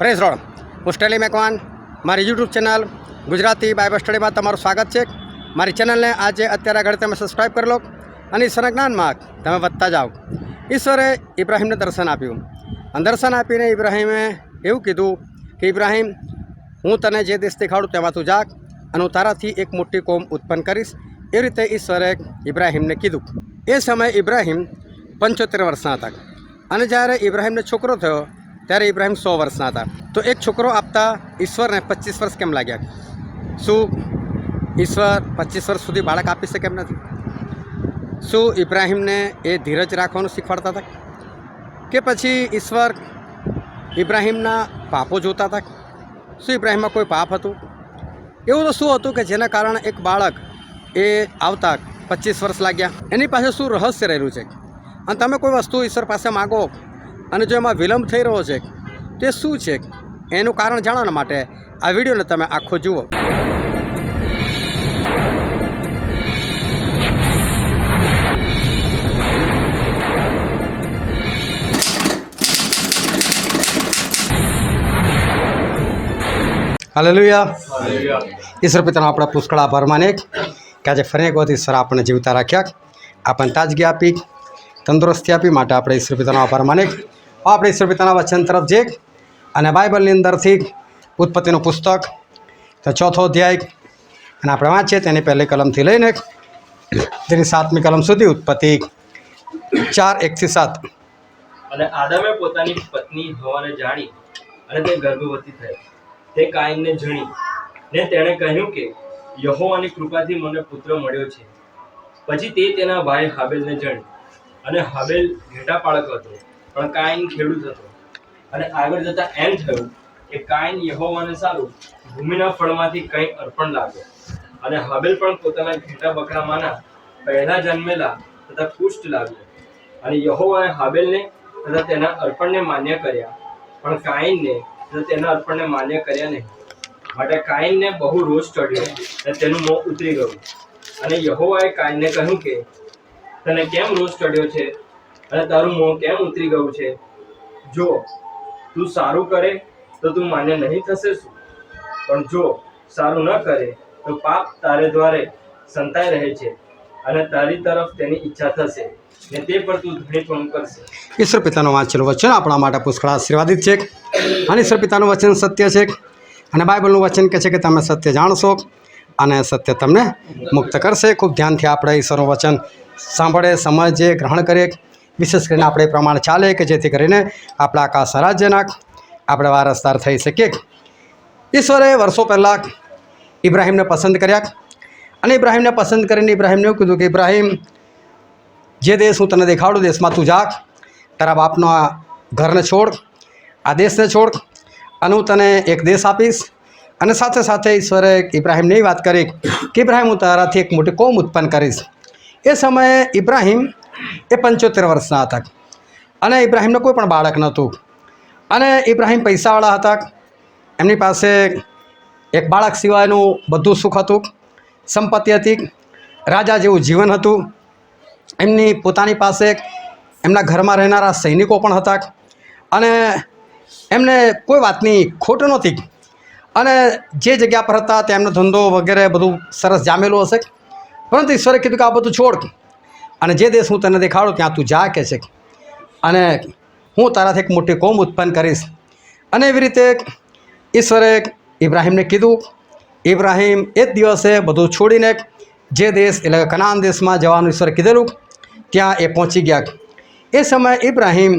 Praise road હું Stanley Macwan મારી YouTube channel Gujarati Bible સ્ટડીમાં તમારું સ્વાગત છે। મારી ચેનલને આજે અત્યારે આગળ તમે સબસ્ક્રાઈબ કરી લો અને ઈશ્વરના જ્ઞાનમાં તમે વધતા જાઓ। ઈશ્વરે ઇબ્રાહીમને દર્શન આપ્યું અને દર્શન આપીને ઇબ્રાહીમે એવું કીધું કે ઇબ્રાહીમ, હું તને જે દેશ દેખાડું તેમાં તું જા અને હું તારાથી એક મોટી કોમ ઉત્પન્ન કરીશ। એ રીતે ઈશ્વરે ઇબ્રાહીમને કીધું। એ સમયે ઇબ્રાહીમ 75 વર્ષના હતા અને જ્યારે ઇબ્રાહીમને છોકરો થયો ત્યારે ઇબ્રાહીમ 100 વર્ષના હતા। તો એક છોકરો આપતા ઈશ્વરને 25 વર્ષ કેમ લાગ્યા? શું ઈશ્વર 25 વર્ષ સુધી બાળક આપી શકે એમ નથી? શું ઇબ્રાહીમને એ ધીરજ રાખવાનું શીખવાડતા હતા કે પછી ઈશ્વર ઇબ્રાહીમના પાપો જોતા હતા? શું ઇબ્રાહીમમાં કોઈ પાપ હતું? એવું તો શું હતું કે જેના કારણે એક બાળક એ આવતા 25 વર્ષ લાગ્યા? એની પાસે શું રહસ્ય રહેલું છે? અને તમે કોઈ વસ્તુ ઈશ્વર પાસે માગો અને જો એમાં વિલંબ થઈ રહ્યો છે તે શું છે એનું કારણ જાણવા માટે આ વિડીયોને તમે આખો જુઓ। હાલેલુયા। ઈશ્વર પિતાનો આપણા પુષ્કળ આભાર માને કે આજે ફરી એક વખત ઈશ્વર આપણને જીવતા રાખ્યા, આપણને તાજગી આપી, તંદુરસ્તી આપી માટે આપણે ઈશ્વર પિતાનો આભાર માને। આપણે ઈશ્વર પિતાના વચન તરફ જઈએ અને બાઇબલની અંદરથી ઉત્પત્તિનું પુસ્તક તો 4થો અધ્યાય અને આપણે વાંચીએ તેની પહેલી કલમથી લઈને તેની 7મી કલમ સુધી ઉત્પત્તિ 4:1-7। અને આદામે પોતાની પત્ની હવાને જાણી અને તે ગર્ભવતી થઈ, તે કાઈનને જણી ને તેણે કહ્યું કે યહોવાની કૃપાથી મને પુત્ર મળ્યો છે। પછી તે તેના ભાઈ હાબેલને જણી, અને હાબેલ ઘેટાપાળક હતો પણ કાઈન ખેડૂત હતો। અને આગળ જતા એમ થયું કે કાઈન યહોવાને સારું ભૂમિના ફળમાંથી કંઈ અર્પણ લાવ્યો, અને હાબેલ પણ પોતાના ઘેટા બકરામાંના પહેલા જન્મેલા તથા પુષ્ટ લાવ્યો। અને યહોવાએ હાબેલને તથા તેના અર્પણને માન્ય કર્યા, પણ કાઈનને તથા તેના અર્પણને માન્ય કર્યા નહીં। માટે કાઈનને બહુ રોષ ચડ્યો અને તેનું મોં ઉતરી ગયું। અને યહોવાએ કાઈનને કહ્યું કે તને કેમ રોષ ચડ્યો છે અને તારું મોં કેમ ઉતરી ગયું છે? જો તું સારું કરે તો તું માન્ય નહીં થશે શું? પણ જો સારું ન કરે તો પાપ તારે દ્વારે સંતાઈ રહે છે અને તારી તરફ તેની ઈચ્છા થશે ને તે પર તું ધણીપણું કરશે। ઈશ્વર પિતાનું વાંચેલું વચન આપણા માટે પુષ્કળ આશીર્વાદિત છે અને ઈશ્વર પિતાનું વચન સત્ય છે અને બાઇબલનું વચન કહે છે કે તમે સત્ય જાણશો અને સત્ય તમને મુક્ત કરશે। ખૂબ ધ્યાનથી આપણે ઈશ્વરનું વચન સાંભળે, સમજીએ, ગ્રહણ કરીએ, વિશેષ કરીને આપણે એ પ્રમાણે ચાલે કે જેથી કરીને આપણા આકાશ રાજ્યના આપણે વારસદાર થઈ શકીએ। ઈશ્વરે વર્ષો પહેલાં ઇબ્રાહીમને પસંદ કર્યા અને ઇબ્રાહીમને પસંદ કરીને ઇબ્રાહીમને એવું કીધું કે ઇબ્રાહીમ, જે દેશ હું તને દેખાડું દેશમાં તું જા, તારા બાપનો આ ઘરને છોડ, આ દેશને છોડ અને હું તને એક દેશ આપીશ। અને સાથે સાથે ઈશ્વરે ઇબ્રાહીમને એ વાત કરી કે ઇબ્રાહીમ, હું તારાથી એક મોટી કોમ ઉત્પન્ન કરીશ। એ સમયે ઇબ્રાહીમ એ 75 વર્ષના હતા અને ઇબ્રાહીમને કોઈ પણ બાળક નહોતું અને ઇબ્રાહીમ પૈસાવાળા હતા। એમની પાસે એક બાળક સિવાયનું બધું સુખ હતું, સંપત્તિ હતી, રાજા જેવું જીવન હતું। એમની પોતાની પાસે એમના ઘરમાં રહેનારા સૈનિકો પણ હતા અને એમને કોઈ વાતની ખોટ નહોતી અને જે જગ્યા પર હતા ત્યાં એમનો ધંધો વગેરે બધું સરસ જામેલું હશે। પરંતુ ઈશ્વરે કીધું કે આ બધું છોડ અને જે દેશ હું તને દેખાડું ત્યાં તું જા કે છે અને હું તારાથી એક મોટી કોમ ઉત્પન્ન કરીશ। અને એવી રીતે ઈશ્વરે ઇબ્રાહીમને કીધું। ઇબ્રાહીમ એ જ દિવસે બધું છોડીને જે દેશ એટલે કનાન દેશમાં જવાનું ઈશ્વરે કીધેલું ત્યાં એ પહોંચી ગયા। એ સમયે ઇબ્રાહીમ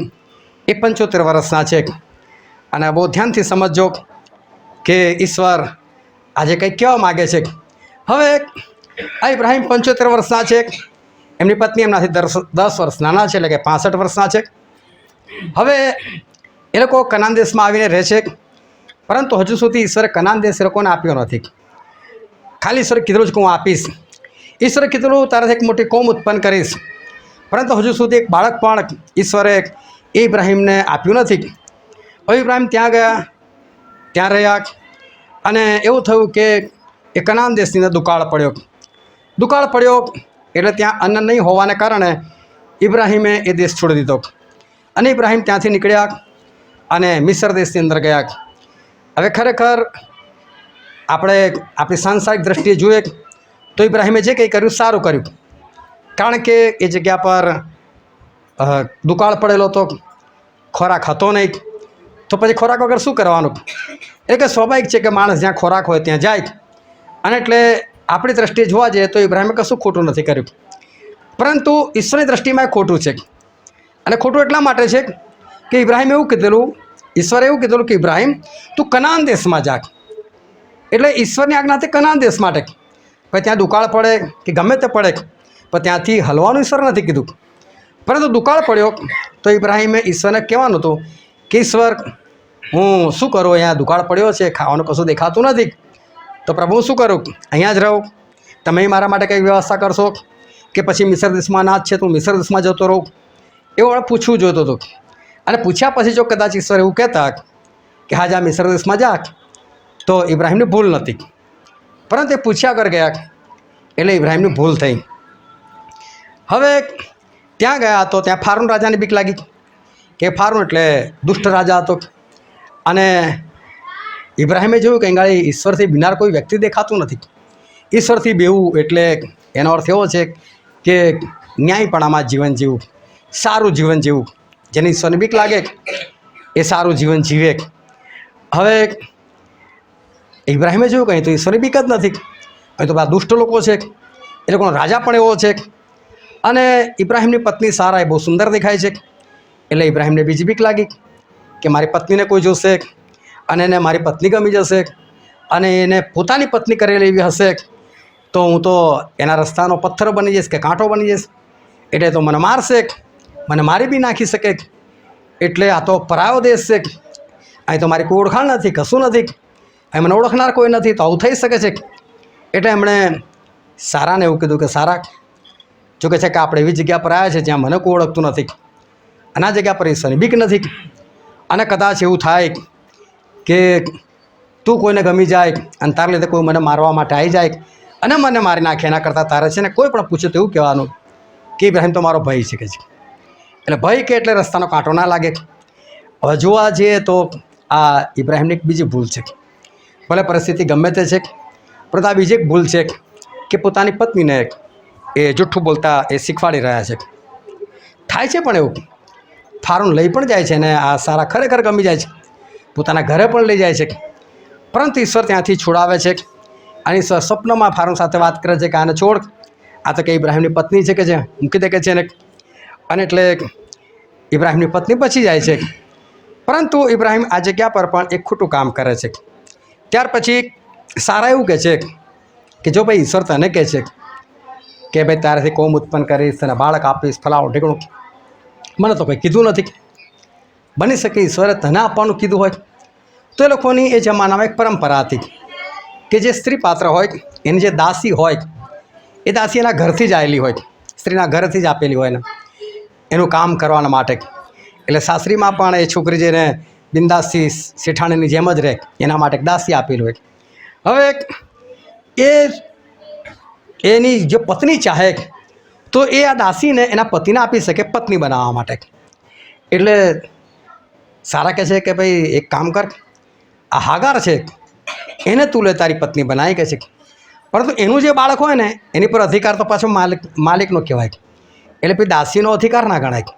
એ 75 વર્ષના છે અને બહુ ધ્યાનથી સમજજો કે ઈશ્વર આજે કંઈક કહેવા માગે છે। હવે આ ઇબ્રાહીમ 75 વર્ષના છે, એમની પત્ની એમનાથી 10 વર્ષ નાના છે, એટલે કે 65 વર્ષના છે। હવે એ લોકો કનાન દેશમાં આવીને રહે છે, પરંતુ હજુ સુધી ઈશ્વરે કનાન દેશ એ લોકોને આપ્યો નથી। ખાલી ઈશ્વરે કીધેલું છે કે હું આપીશ, ઈશ્વરે કીધેલું તારાથી એક મોટી કોમ ઉત્પન્ન કરીશ, પરંતુ હજુ સુધી એક બાળક પણ ઈશ્વરે ઇબ્રાહીમને આપ્યું નથી। હવે ઇબ્રાહીમ ત્યાં ગયા, ત્યાં રહ્યા અને એવું થયું કે એ કનાન દેશની અંદર દુકાળ પડ્યો એટલે ત્યાં અન્ન નહીં હોવાને કારણે ઇબ્રાહીમે એ દેશ છોડી દીધો અને ઇબ્રાહીમ ત્યાંથી નીકળ્યા અને મિસર દેશની અંદર ગયા। હવે ખરેખર આપણે આપણી સાંસારિક દ્રષ્ટિએ જોઈએ તો ઇબ્રાહિમે જે કંઈ કર્યું સારું કર્યું, કારણ કે એ જગ્યા પર દુકાળ પડેલો તો ખોરાક હતો નહીં, તો પછી ખોરાક વગર શું કરવાનું? એટલે કે સ્વાભાવિક છે કે માણસ જ્યાં ખોરાક હોય ત્યાં જાય, અને એટલે આપણી દ્રષ્ટિએ જોવા જઈએ તો ઇબ્રાહિમે કશું ખોટું નથી કર્યું, પરંતુ ઈશ્વરની દ્રષ્ટિમાં એ ખોટું છે. અને ખોટું એટલા માટે છે કે ઇબ્રાહિમ એવું કીધેલું, ઈશ્વરે એવું કીધેલું કે ઇબ્રાહિમ તું કનાન દેશમાં જા. એટલે ઈશ્વરની આજ્ઞાથી કનાન દેશ માટે, પછી ત્યાં દુકાળ પડે કે ગમે તે પડે પણ ત્યાંથી હલવાનું ઈશ્વર નથી કીધું. પરંતુ દુકાળ પડ્યો તો ઇબ્રાહિમે ઈશ્વરને કહેવાનું હતું કે ઈશ્વર હું શું કરું, અહીંયા દુકાળ પડ્યો છે, ખાવાનું કશું દેખાતું નથી, તો પ્રભુ શું કરું? અહીંયા જ રહું, તમે મારા માટે કંઈક વ્યવસ્થા કરશો કે પછી મિસર દેશમાં અનાજ છે તો હું મિસર દેશમાં જતો રહું? એવું પૂછવું જોઈતું હતું. અને પૂછ્યા પછી જો કદાચ ઈશ્વર એવું કહેતા કે હા જા મિસર દેશમાં જા, તો ઇબ્રાહિમની ભૂલ નથી, પરંતુ એ પૂછ્યા કર ગયા એટલે ઇબ્રાહિમની ભૂલ થઈ. હવે ત્યાં ગયા તો ત્યાં ફારૂન રાજાને બીક લાગી કે ફારૂન એટલે દુષ્ટ રાજા હતો, અને ઇબ્રાહિમે જોયું કે અહીં ઈશ્વરથી બિનાર કોઈ વ્યક્તિ દેખાતું નથી. ઈશ્વરથી બેવું એટલે એનો અર્થ એવો છે કે ન્યાયપણામાં જીવન જીવવું, સારું જીવન જીવવું, જેને ઈશ્વરને બીક લાગે એ સારું જીવન જીવે. હવે ઇબ્રાહિમે જોયું કે અહીં તો ઈશ્વરની બીક જ નથી, અહીં તો બધા દુષ્ટ લોકો છે, એ લોકોનો રાજા પણ એવો છે, અને ઇબ્રાહિમની પત્ની સારા એ બહુ સુંદર દેખાય છે. એટલે ઇબ્રાહિમને બીજી બીક લાગી કે મારી પત્નીને કોઈ જોશે અને એને મારી પત્ની ગમી જશે, અને એને પોતાની પત્ની કરેલી એવી હશે તો હું તો એના રસ્તાનો પથ્થર બની જઈશ કે કાંટો બની જઈશ, એટલે તો મને મારશે, મને મારી બી નાખી શકે. એટલે આ તો પરાયો દેશ છે, અહીં તો મારી કોઈ ઓળખાણ નથી, કશું નથી, અહીં મને ઓળખનાર કોઈ નથી, તો આવું થઈ શકે છે. એટલે એમણે સારાને એવું કીધું કે સારા, જો કે છે કે આપણે એવી જગ્યા પર આવ્યા છે જ્યાં મને કોઈ ઓળખતું નથી, અને આ જગ્યા પર ઈશ્વરની બીક નથી, અને કદાચ એવું થાય કે તું કોઈને ગમી જાય અને તારા લીધે કોઈ મને મારવા માટે આવી જાય અને મને મારી નાખે, એના કરતાં તારે છે ને કોઈ પણ પૂછે તો એવું કહેવાનું કે ઇબ્રાહિમ તો મારો ભાઈ છે કે છે. એટલે ભાઈ કે એટલે રસ્તાનો કાંટો ના લાગે. હવે જોવા જઈએ તો આ ઇબ્રાહિમની એક બીજી ભૂલ છે, ભલે પરિસ્થિતિ ગમે તે છે, પરંતુ આ બીજી એક ભૂલ છે કે પોતાની પત્નીને એ જૂઠું બોલતા એ શીખવાડી રહ્યા છે. થાય છે પણ એવું, ફારૂન લઈ પણ જાય છે ને આ સારા ખરેખર ગમી જાય છે, પોતાના ઘરે પણ લઈ જાય છે, પરંતુ ઈશ્વર ત્યાંથી છોડાવે છે. અને ઈશ્વર સ્વપ્નમાં ફારૂન સાથે વાત કરે છે કે આને છોડ, આ તો કે ઇબ્રાહિમની પત્ની છે કે છે, મૂકી દે કે છે ને. અને એટલે ઇબ્રાહિમની પત્ની બચી જાય છે, પરંતુ ઇબ્રાહિમ આ જગ્યા પર પણ એક ખોટું કામ કરે છે. ત્યાર પછી સારા એવું કહે છે કે જો ભાઈ ઈશ્વર તને કહે છે કે ભાઈ તારાથી કોમ ઉત્પન્ન કરીશ, તને બાળક આપીશ, ફલાણું ઢીકણું, મને તો કંઈ કીધું નથી. બની શકે ઈશ્વરે તને આપવાનું કીધું હોય. તો એ લોકોની એ જમાનામાં એક પરંપરા હતી કે જે સ્ત્રી પાત્ર હોય એની જે દાસી હોય એ દાસી એના ઘરથી જ આવેલી હોય, સ્ત્રીના ઘરથી જ આપેલી હોય ને એનું કામ કરવા માટે. એટલે સાસરીમાં પણ એ છોકરી જેને બિંદાસથી શેઠાણીની જેમ જ રહે એના માટે એક દાસી આપેલી હોય. હવે એની જે પત્ની ચાહે તો એ આ દાસીને એના પતિને આપી શકે પત્ની બનાવવા માટે. એટલે સારા કહે છે કે ભાઈ એક કામ કર, આ હાગાર છે એને તું લે તારી પત્ની બનાવી કે છે, પરંતુ એનું જે બાળક હોય ને એની પર અધિકાર તો પાછો માલિકનો કહેવાય. એટલે પછી દાસીનો અધિકાર ના ગણાય,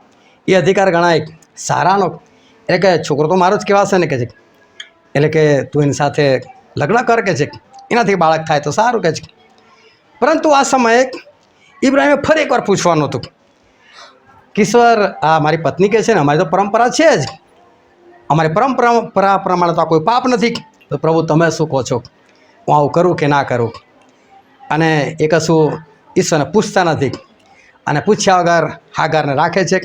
એ અધિકાર ગણાય સારાનો. એટલે કે છોકરો તો મારો જ કહેવાશે ને કે છે, એટલે કે તું એની સાથે લગ્ન કર કે છે, એનાથી બાળક થાય તો સારું કે છે. પરંતુ આ સમયે ઇબ્રાહિમે ફરી એકવાર પૂછવાનું હતું કે ઈશ્વર આ મારી પત્ની કહે છે ને અમારી તો પરંપરા છે જ, અમારી પરંપરા પ્રમાણે તો આ કોઈ પાપ નથી, તો પ્રભુ તમે શું કહો છો, હું આવું કરું કે ના કરું? અને એ કશું ઈશ્વરને પૂછતા નથી, અને પૂછ્યા વગર હાગારને રાખે છે,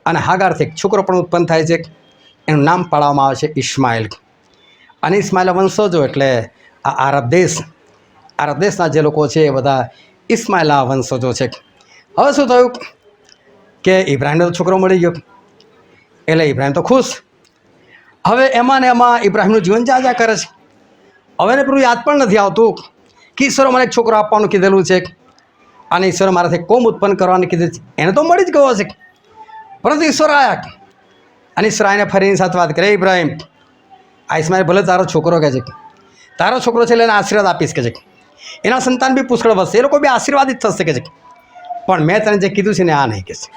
અને હાગારથી એક છોકરો પણ ઉત્પન્ન થાય છે, એનું નામ પાડવામાં આવે છે ઇસ્માઇલ. અને ઇસ્માઇલ વંશજો એટલે આ આરબ દેશના જે લોકો છે એ બધા ઇસ્માઇલના વંશજો છે. હવે શું થયું કે ઇબ્રાહિમને તો છોકરો મળી ગયો, એટલે ઇબ્રાહિમ તો ખુશ. હવે એમાં ને એમાં ઇબ્રાહિમનું જીવન જાજા કરે છે. હવે એને પેલું યાદ પણ નથી આવતું કે ઈશ્વરે મને એક છોકરો આપવાનું કીધેલું છે, અને ઈશ્વરે મારાથી કોમ ઉત્પન્ન કરવાની કીધી છે, એને તો મળી જ ગયો છે. પરંતુ ઈશ્વર આવ્યા અને ઈશ્વર આવીને ફરી એની સાથે વાત કરે, ઇબ્રાહિમ આ ઇસ્માઇલ ભલે તારો છોકરો કહે છે, તારો છોકરો છે એટલે એને આશીર્વાદ આપીશ કે છે, એના સંતાન બી પુષ્કળ વધશે, એ લોકો બી આશીર્વાદિત થશે કે છે, પણ મેં તને જે કીધું છે ને આ નહીં કે છે.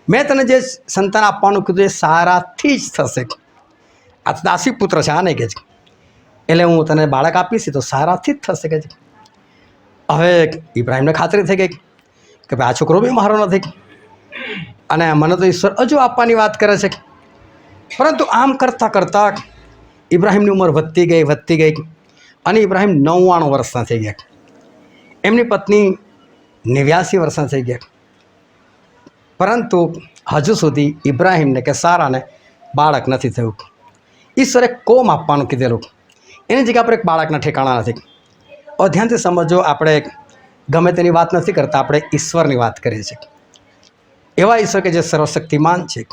મેં તને જે સંતાન આપવાનું કીધું એ સારાથી જ થશે. આ દાસી પુત્ર છે, આ નહીં કે છે, એટલે હું તને બાળક આપીશ તો સારાથી જ થશે કે છે. હવે ઇબ્રાહિમને ખાતરી થઈ ગઈ કે ભાઈ આ છોકરો બી મારો નથી, અને મને તો ઈશ્વર હજુ આપવાની વાત કરે છે. પરંતુ આમ કરતાં કરતાં ઇબ્રાહિમની ઉંમર વધતી ગઈ અને ઇબ્રાહિમ 99 વર્ષના થઈ ગયા. એમની પત્ની 89 વર્ષના થઈ ગયા. પરંતુ હજુ સુધી ઇબ્રાહિમને કે સારાને બાળક નથી થયું. ઈશ્વરે કોમ આપવાનું કીધેલું, એની જગ્યા પર એક બાળકના ઠેકાણા નથી. ધ્યાનથી સમજો, આપણે ગમે તેની વાત નથી કરતા, આપણે ઈશ્વરની વાત કરીએ છીએ. એવા ઈશ્વર કે જે સર્વશક્તિમાન છે,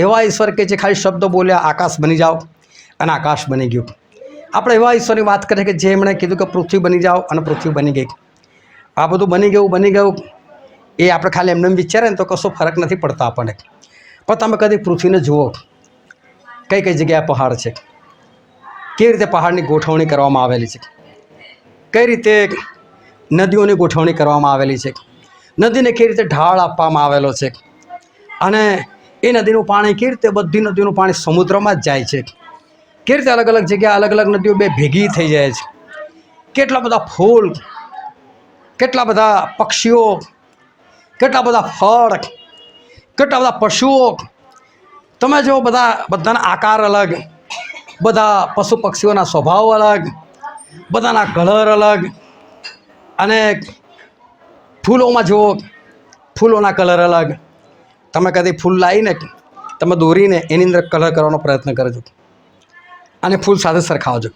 એવા ઈશ્વર કે જે ખાલી શબ્દો બોલ્યા આકાશ બની જાઓ અને આકાશ બની ગયું. આપણે એવા ઈશ્વરની વાત કરીએ કે જે એમણે કીધું કે પૃથ્વી બની જાઓ અને પૃથ્વી બની ગઈ. આ બધું બની ગયું એ આપણે ખાલી એમને વિચારે ને તો કશો ફરક નથી પડતો આપણને. પણ તમે કદી પૃથ્વીને જુઓ, કઈ કઈ જગ્યાએ પહાડ છે, કેવી રીતે પહાડની ગોઠવણી કરવામાં આવેલી છે, કઈ રીતે નદીઓની ગોઠવણી કરવામાં આવેલી છે, નદીને કેવી રીતે ઢાળ આપવામાં આવેલો છે, અને એ નદીનું પાણી કેવી રીતે બધી નદીઓનું પાણી સમુદ્રમાં જ જાય છે, કેવી રીતે અલગ અલગ જગ્યાએ અલગ અલગ નદીઓ બે ભેગી થઈ જાય છે, કેટલા બધા ફૂલ, કેટલા બધા પક્ષીઓ, કેટલા બધા ફળ, કેટલા બધા પશુઓ. તમે જો બધાના આકાર અલગ, બધા પશુ પક્ષીઓના સ્વભાવ અલગ, બધાના કલર અલગ, અને ફૂલોમાં જુઓ, ફૂલોના કલર અલગ. તમે કદી ફૂલ લાવીને તમે દોરીને એની અંદર કલર કરવાનો પ્રયત્ન કરજો અને ફૂલ સાથે સરખાવજો,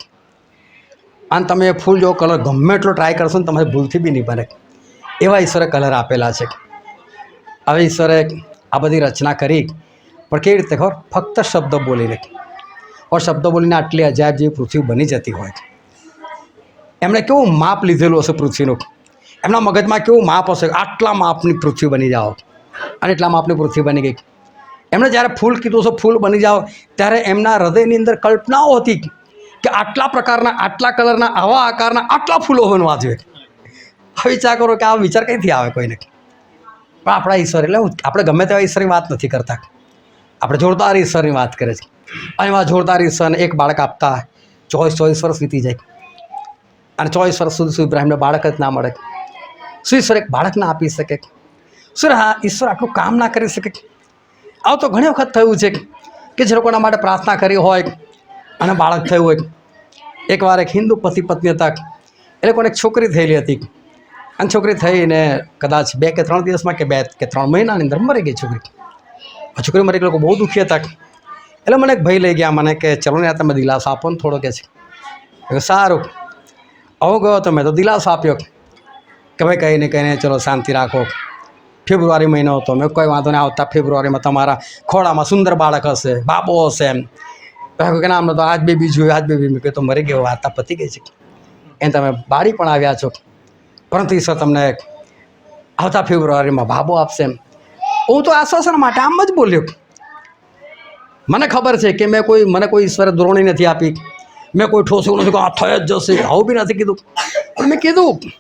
અને તમે એ ફૂલ જો કલર ગમે એટલો ટ્રાય કરશો ને તમારે ભૂલથી બી નહીં બને. એવા ઈશ્વરે કલર આપેલા છે. હવે ઈશ્વરે આ બધી રચના કરી, પણ કેવી રીતે ખબર? ફક્ત શબ્દો બોલીને, और શબ્દો બોલીને આટલી અજાયબ જેવી પૃથ્વી બની જતી હોય. એમણે કેવું માપ લીધેલું હશે પૃથ્વીનું, એમના મગજમાં કેવું માપ હશે, આટલા માપની પૃથ્વી બની જાઓ, અને એટલા માપની પૃથ્વી બની ગઈ. એમણે જ્યારે ફૂલ કીધું હશે ફૂલ બની જાઓ, ત્યારે એમના હૃદયની અંદર કલ્પનાઓ હતી કે આટલા પ્રકારના, આટલા કલરના, આવા આકારના આટલા ફૂલો બનવા જોઈએ. હવે વિચાર કરો કે આ વિચાર કંઈથી આવે કોઈને? પણ આપણા ઈશ્વર એટલે આપણે ગમે તેવા ઈશ્વરની વાત નથી કરતા, આપણે જોરદાર ઈશ્વરની વાત કરે છે. અને એવા જોરદાર ઈશ્વરને એક બાળક આપતા 24 વર્ષ વીતી જાય, અને 24 વર્ષ સુધી ઇબ્રાહિમને બાળક જ ના મળે. શું ઈશ્વર એક બાળક ના આપી શકે? શું હા ઈશ્વર આટલું કામ ના કરી શકે? આવું તો ઘણી વખત થયું છે કે જે લોકોના માટે પ્રાર્થના કરી હોય અને બાળક થયું હોય. એકવાર એક હિન્દુ પતિ પત્ની હતા, એ લોકોને એક છોકરી થયેલી હતી, અને છોકરી થઈને કદાચ 2 કે 3 દિવસમાં કે 2 કે 3 મહિનાની અંદર મરી ગઈ છોકરી. છોકરી મરી ગઈ, લોકો બહુ દુઃખી હતા. એટલે મને એક ભાઈ લઈ ગયા, મને કે ચલો ને તમે દિલાસો આપો ને થોડો, કે છે. સારું, આવો ગયો તો મેં તો દિલાસો આપ્યો કે ભાઈ કંઈ નહીં ચલો શાંતિ રાખો. ફેબ્રુઆરી મહિનો હતો, મેં કોઈ વાંધો નહીં, આવતા ફેબ્રુઆરીમાં તમારા ખોળામાં સુંદર બાળક હશે, બાબો હશે. એમ કે નામ તો આજ બેબી જોયું, આજ બેબી મેં કહ્યું તો મરી ગયો, વાર્તા પતી ગઈ છે. એને તમે બાળી પણ આવ્યા છો, પરંતુ ઈશ્વર તમને આવતા ફેબ્રુઆરીમાં બાબો આપશે. એમ હું તો આશ્વાસન માટે આમ જ બોલ્યો. મને ખબર છે કે મને કોઈ ઈશ્વરે દ્રોણી નથી આપી, મેં કોઈ ઠોસ્યું નથી કે આ થઈ જ જશે, આવું બી નથી કીધું. પણ મેં કીધું,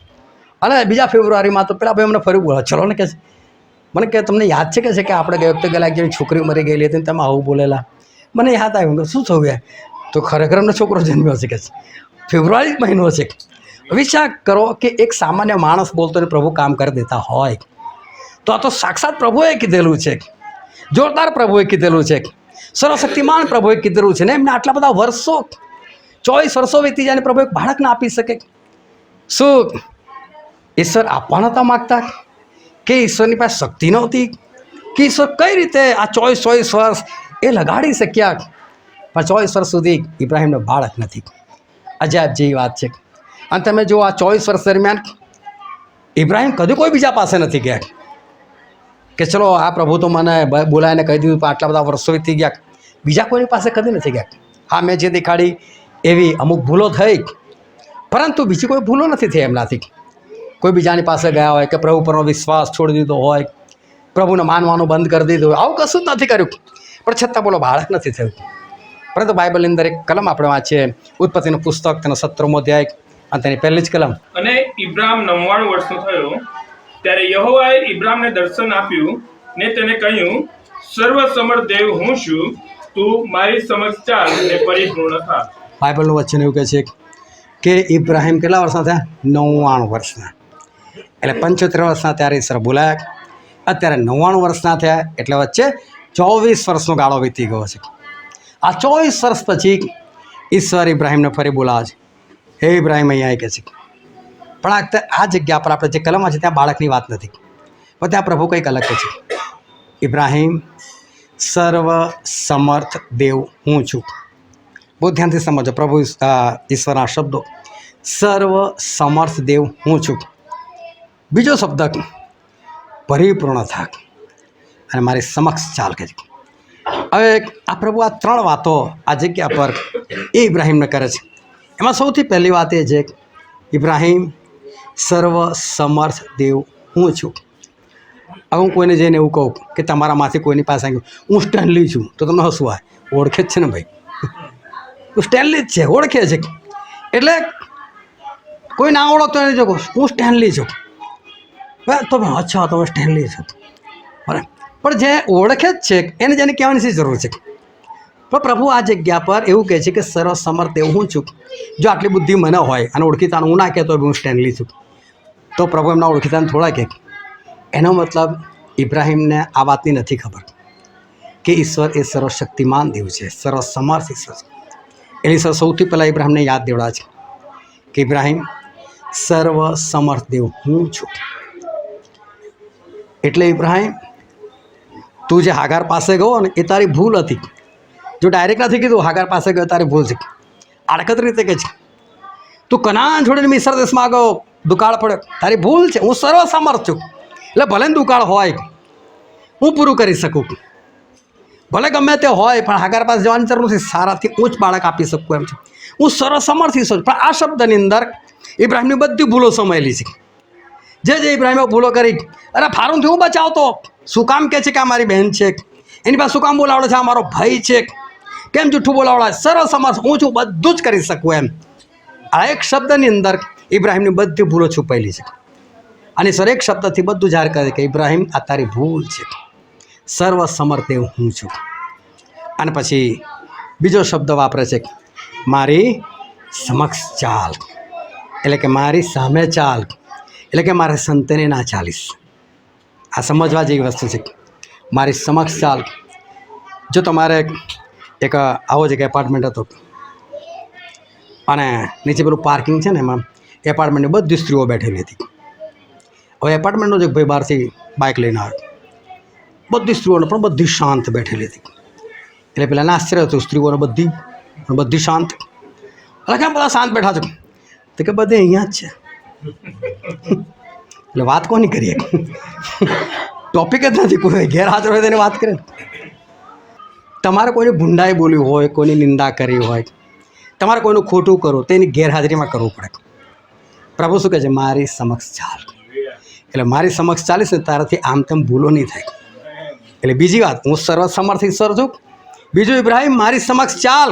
અને બીજા ફેબ્રુઆરીમાં તો પેલા ભાઈ મને ફરી બોલા, ચલો ને કે મને કે તમને યાદ છે કે આપણે ગઈ વખતે ગયેલા જેવી છોકરી મરી ગયેલી હતી, તમે આવું બોલેલા. મને યાદ આવ્યું કે શું થયું યાર, તો ખરેખર એમનો છોકરો જન્મ્યો છે કે ફેબ્રુઆરી મહિનો છે. વિચાર કરો કે એક સામાન્ય માણસ બોલતો ને પ્રભુ કામ કરી દેતા હોય, તો આ તો સાક્ષાત પ્રભુએ કીધેલું છે, જોરદાર પ્રભુએ કીધેલું છે, સર્વશક્તિમાન પ્રભુએ કીધેલું છે ને. એમને આટલા બધા વર્ષો, 24 વર્ષો વીતી જાય ને પ્રભુ એક બાળક ના આપી શકે? શું ઈશ્વર આપવા નહોતા માગતા? કે ઈશ્વરની પાસે શક્તિ નહોતી? કે ઈશ્વર કઈ રીતે આ 24 વર્ષ એ લગાડી શક્યા? પણ 24 વર્ષ સુધી ઇબ્રાહિમને બાળક નથી. અજાયબ જેવી વાત છે. અને તમે જો આ 24 વર્ષ દરમિયાન ઇબ્રાહિમ કદી કોઈ બીજા પાસે નથી ગયા કે ચલો આ પ્રભુ તો મને બોલાવીને કહી દીધું, પણ આટલા બધા વર્ષો વીતી ગયા, બીજા કોઈની પાસે કદી નથી ગયા. હા, મેં જે દેખાડી એવી અમુક ભૂલો થઈ, પરંતુ બીજી કોઈ ભૂલો નથી થઈ એમનાથી. કોઈ બીજાની પાસે ગયા હોય કે પ્રભુ પરનો વિશ્વાસ છોડી દીધો હોય, પ્રભુને માનવાનું બંધ કરી દીધું હોય, આવું કશું જ નથી કર્યું. પણ છતાં બોલો બાળક નથી થયું. પરંતુ બાઇબલની અંદર એક કલમ આપણે વાંચીએ, ઉત્પત્તિનું પુસ્તક, તેનો 17મો અધ્યાય અને તેની પહેલી જ કલમ. અને ઇબ્રાહિમ 99 વર્ષનો થયો ત્યારે યહોવાએ ઇબ્રાહિમને દર્શન આપ્યું ને તેને કહ્યું, સર્વસમર્થ દેવ હું છું, તું મારી સમક્ષ ચાલ ને પરિપૂર્ણ થા. બાઇબલનું વચન એવું કહે છે કે ઇબ્રાહિમ કેટલા વર્ષના થયા? 99 વર્ષના. એટલે 75 વર્ષના ત્યારે ઈશ્વર બોલાયા. અત્યારે 99 વર્ષના થયા, એટલે વચ્ચે 24 વર્ષનો ગાળો વીતી ગયો છે. આ 24 વર્ષ પછી ઈશ્વર ઇબ્રાહિમને ફરી બોલાવે છે. હે ઇબ્રાહિમ, અહીંયા કહે છે. પણ આ જગ્યા પર આપણે જે કલમમાં છે ત્યાં બાળકની વાત નથી, પણ ત્યાં પ્રભુ કંઈક અલગ કહે છે. ઇબ્રાહિમ, સર્વ સમર્થ દેવ હું છું. બહુ ધ્યાનથી સમજો પ્રભુ ઈશ્વરના શબ્દો. સર્વ સમર્થ દેવ હું છું. બીજો શબ્દ પરિપૂર્ણ થાક અને મારી સમક્ષ ચાલ કે છે. હવે આ પ્રભુ આ 3 વાતો આ જગ્યા પર એ ઇબ્રાહિમને કરે છે. એમાં સૌથી પહેલી વાત એ છે કે ઇબ્રાહિમ, સર્વ સમર્થ દેવ હું છું. હવે હું કોઈને જઈને એવું કહું કે તમારામાંથી કોઈની પાસે આવ્યું હું સ્ટેનલી છું, તો તમને હસવું આવે. ઓળખે જ છે ને ભાઈ, તું સ્ટેનલી જ છે, ઓળખે છે. એટલે કોઈ ના ઓળખતો નહીં, જો હું સ્ટેનલી છું, તો અચ્છા તમે સ્ટેનલી છો, બરાબર. પણ જે ઓળખે જ છે એને જેને કહેવાની શી જરૂર છે? પણ પ્રભુ આ જગ્યા પર એવું કહે છે કે સર્વ સમર્થ એવું હું છું. જો આટલી બુદ્ધિ મને હોય અને ઓળખીતાનું હું ના કહેતો હું સ્ટેનલી છું, તો પ્રભુ એમના ઓળખીતાને થોડા કહે. એનો મતલબ ઇબ્રાહિમને આ વાતની નથી ખબર કે ઈશ્વર એ સર્વશક્તિમાન દેવ છે, સર્વસમર્થ ઈશ્વર છે. એટલે ઈશ્વર સૌથી પહેલાં ઇબ્રાહિમને યાદ દેવડા છે કે ઇબ્રાહિમ, સર્વ સમર્થ દેવ હું છું. એટલે ઇબ્રાહિમ, તું જે હાગાર પાસે ગયો ને એ તારી ભૂલ હતી. જો ડાયરેક્ટ નથી કીધું હાગાર પાસે ગયો તારી ભૂલ છે, આડકત રીતે કહે છે. તું કનાન છોડીને મિસ્ર દેશમાં ગયો, દુકાળ પડ્યો, તારી ભૂલ છે. હું સર્વ સમર્થ છું, એટલે ભલે ને દુકાળ હોય હું પૂરું કરી શકું, ભલે ગમે તે હોય, પણ હાગાર પાસે જવાની જરૂર નથી. સારાથી ઉચ્ચ બાળક આપી શકું એમ છે. હું સર્વ સમર્થી છું. પણ આ શબ્દની અંદર ઇબ્રાહિમની બધી ભૂલો સમાયેલી છે. જે ઇબ્રાહિમે ભૂલો કરી, અરે ફારૂનથી હું બચાવતો, શું કામ કહે છે કે આ મારી બહેન છે, એની પાસે શું કામ બોલાવડે છે, આ મારો ભાઈ છે, કેમ જૂઠું બોલાવડાય? સર્વ સમર્થ હું છું, બધું જ કરી શકું એમ. આ એક શબ્દની અંદર ઇબ્રાહિમની બધી ભૂલો છુપાયેલી છે. અને સર એક શબ્દથી બધું જાહેર કરે કે ઇબ્રાહિમ, આ તારી ભૂલ છે, સર્વ સમર્થ એવું હું છું. અને પછી બીજો શબ્દ વાપરે છે, મારી સમક્ષ ચાલ, એટલે કે મારી સામે ચાલ, એટલે કે મારે સંતને ના ચાલીશ. આ સમજવા જેવી વસ્તુ છે. મારી સમક્ષ ચાલ. જો તમારે એક આવો જ એક એપાર્ટમેન્ટ હતો અને નીચે પેલું પાર્કિંગ છે ને, એમાં એપાર્ટમેન્ટની બધી સ્ત્રીઓ બેઠેલી હતી. હવે એપાર્ટમેન્ટનો જ એક ભાઈ બહારથી બાઇક લઈને આવ્યો, બધી સ્ત્રીઓને પણ બધી શાંત બેઠેલી હતી. એટલે પેલા આશ્ચર્ય હતું, સ્ત્રીઓને બધી શાંત. એટલે કેમ બધા શાંત બેઠા છો? તો કે બધે અહીંયા જ છે. એટલે વાત કોની કરીએ? ટોપિક જ નથી. કોઈ ગેરહાજર હોય તેની વાત કરે. તમારે કોઈને ભૂંડાઈ બોલ્યું હોય, કોઈની નિંદા કરી હોય, તમારે કોઈનું ખોટું કરવું, તેની ગેરહાજરીમાં કરવું પડે. પ્રભુ શું કહે છે? મારી સમક્ષ ચાલ. એટલે મારી સમક્ષ ચાલીશ ને તારાથી આમ તેમ ભૂલો નહીં થાય. એટલે બીજી વાત, હું સર્વસમર્થ ઈશ્વર છું. બીજું, ઇબ્રાહિમ મારી સમક્ષ ચાલ,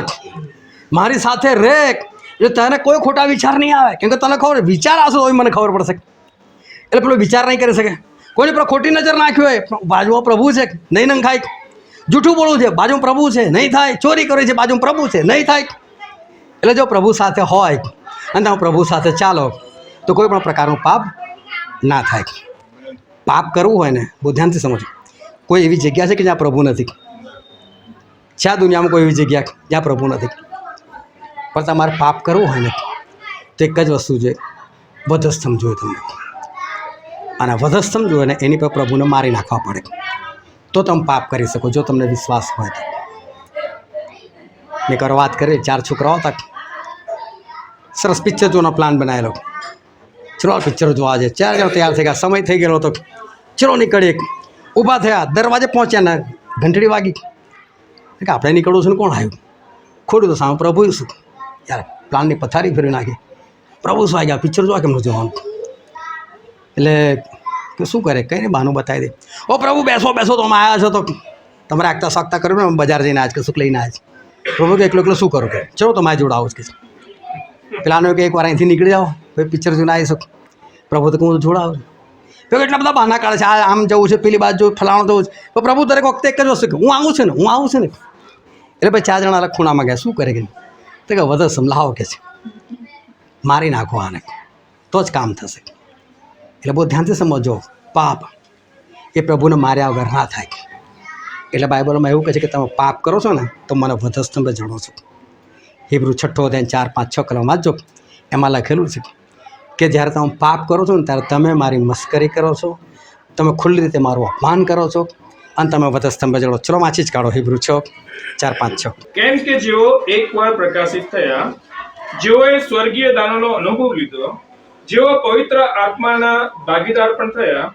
મારી સાથે રહે. એટલે તને કોઈ ખોટા વિચાર નહીં આવે, કેમ કે તને ખબર વિચાર આવશે તો મને ખબર પડશે. એટલે પેલો વિચાર નહીં કરી શકે. કોઈની પર ખોટી નજર નાખી હોય, બાજુમાં પ્રભુ છે, નહીં નંખાય. જૂઠું બોલવું છે, બાજુમાં પ્રભુ છે, નહીં થાય. ચોરી કરી છે, બાજુમાં પ્રભુ છે, નહીં થાય. એટલે જો પ્રભુ સાથે હોય અને તમે પ્રભુ સાથે ચાલો તો કોઈ પણ પ્રકારનું પાપ ના થાય. પાપ કરવું હોય ને, બહુ ધ્યાનથી સમજો, કોઈ એવી જગ્યા છે કે જ્યાં પ્રભુ નથી? છે આ દુનિયામાં કોઈ એવી જગ્યા જ્યાં પ્રભુ નથી? પણ તમારે પાપ કરવું હોય ને તો એક જ વસ્તુ છે, વધસ્તંભ જોઈએ તમને. અને વધસ્તંભ જોઈએ ને એની પર પ્રભુને મારી નાખવા પડે, તો તમે પાપ કરી શકો, જો તમને વિશ્વાસ હોય તો. મેં એક વાર વાત કરી, 4 છોકરાઓ હતા, સરસ પિક્ચર જોવાનો પ્લાન બનાવેલો. ચલો પિક્ચર જોવા છે. 4 જણ તૈયાર થઈ ગયા, સમય થઈ ગયેલો હતો. ચલો નીકળીએ. ઊભા થયા, દરવાજે પહોંચ્યા ને ઘંટડી વાગી. કે આપણે નીકળવું છે ને કોણ આવ્યું? ખોટું તો સામે પ્રભુ શું યાર, પ્લાનની પથારી ફેરવી નાખી. પ્રભુ શું આવી ગયા, પિક્ચર જોવા કેમ જોવાનું? એટલે કે શું કરે, કંઈ નહીં, બહાનું બતાવી દે. ઓ પ્રભુ બેસો બેસો, તો અમે આવ્યા છો, તો તમારે આગતા સાગતા કર્યું ને બજાર જઈને આજ કશુંક લઈને આવ્યા છે. પ્રભુ કે એકલો એકલો શું કરું કે ચલો તમારી જોડે આવું જ કે પેલાનો કે એકવાર અહીંથી નીકળી જાઓ પછી પિક્ચર જોઈને આવી શકું. પ્રભુ તો કે હું જોડાવું તો એટલા બધા બહાના કાઢે છે, આ આમ જવું છે, પેલી બાજુ ફલાણું જવું છે. તો પ્રભુ દરેક વખતે એક જ વસ્તુ કે હું આવું છું ને, હું આવું છું ને. એટલે પછી 4 જણા અલગ ખૂણામાં ગયા, શું કરે કે તો કે વધુ સમલાવો કે છે, મારી નાખો આને તો જ કામ થશે. એટલે બહુ ધ્યાનથી સમજો, પાપ એ પ્રભુને માર્યા વગર ના થાય. એટલે બાઇબલમાં એવું કહે છે કે તમે પાપ કરો છો ને તો મને વધસ્તંભે જણો છો. હિબ્રુ 6th અધ્યાય 4, 5, 6 કલમ વાંચજો, એમાં લખેલું છે કે જ્યારે તમે પાપ કરો છો ને ત્યારે તમે મારી મસ્કરી કરો છો, તમે ખુલ્લી રીતે મારું અપમાન કરો છો અને તમે વધસ્તંભે જણો. ચલો વાંચી જ કાઢો હિબ્રુ 6, 4, 5, 6. કેમ કે જેઓ એકવાર પ્રકાશિત થયા, જેઓએ સ્વર્ગીય દાનોનો અનુભવ લીધો, જેઓ પવિત્ર આત્માના ભાગીદાર પણ થયા,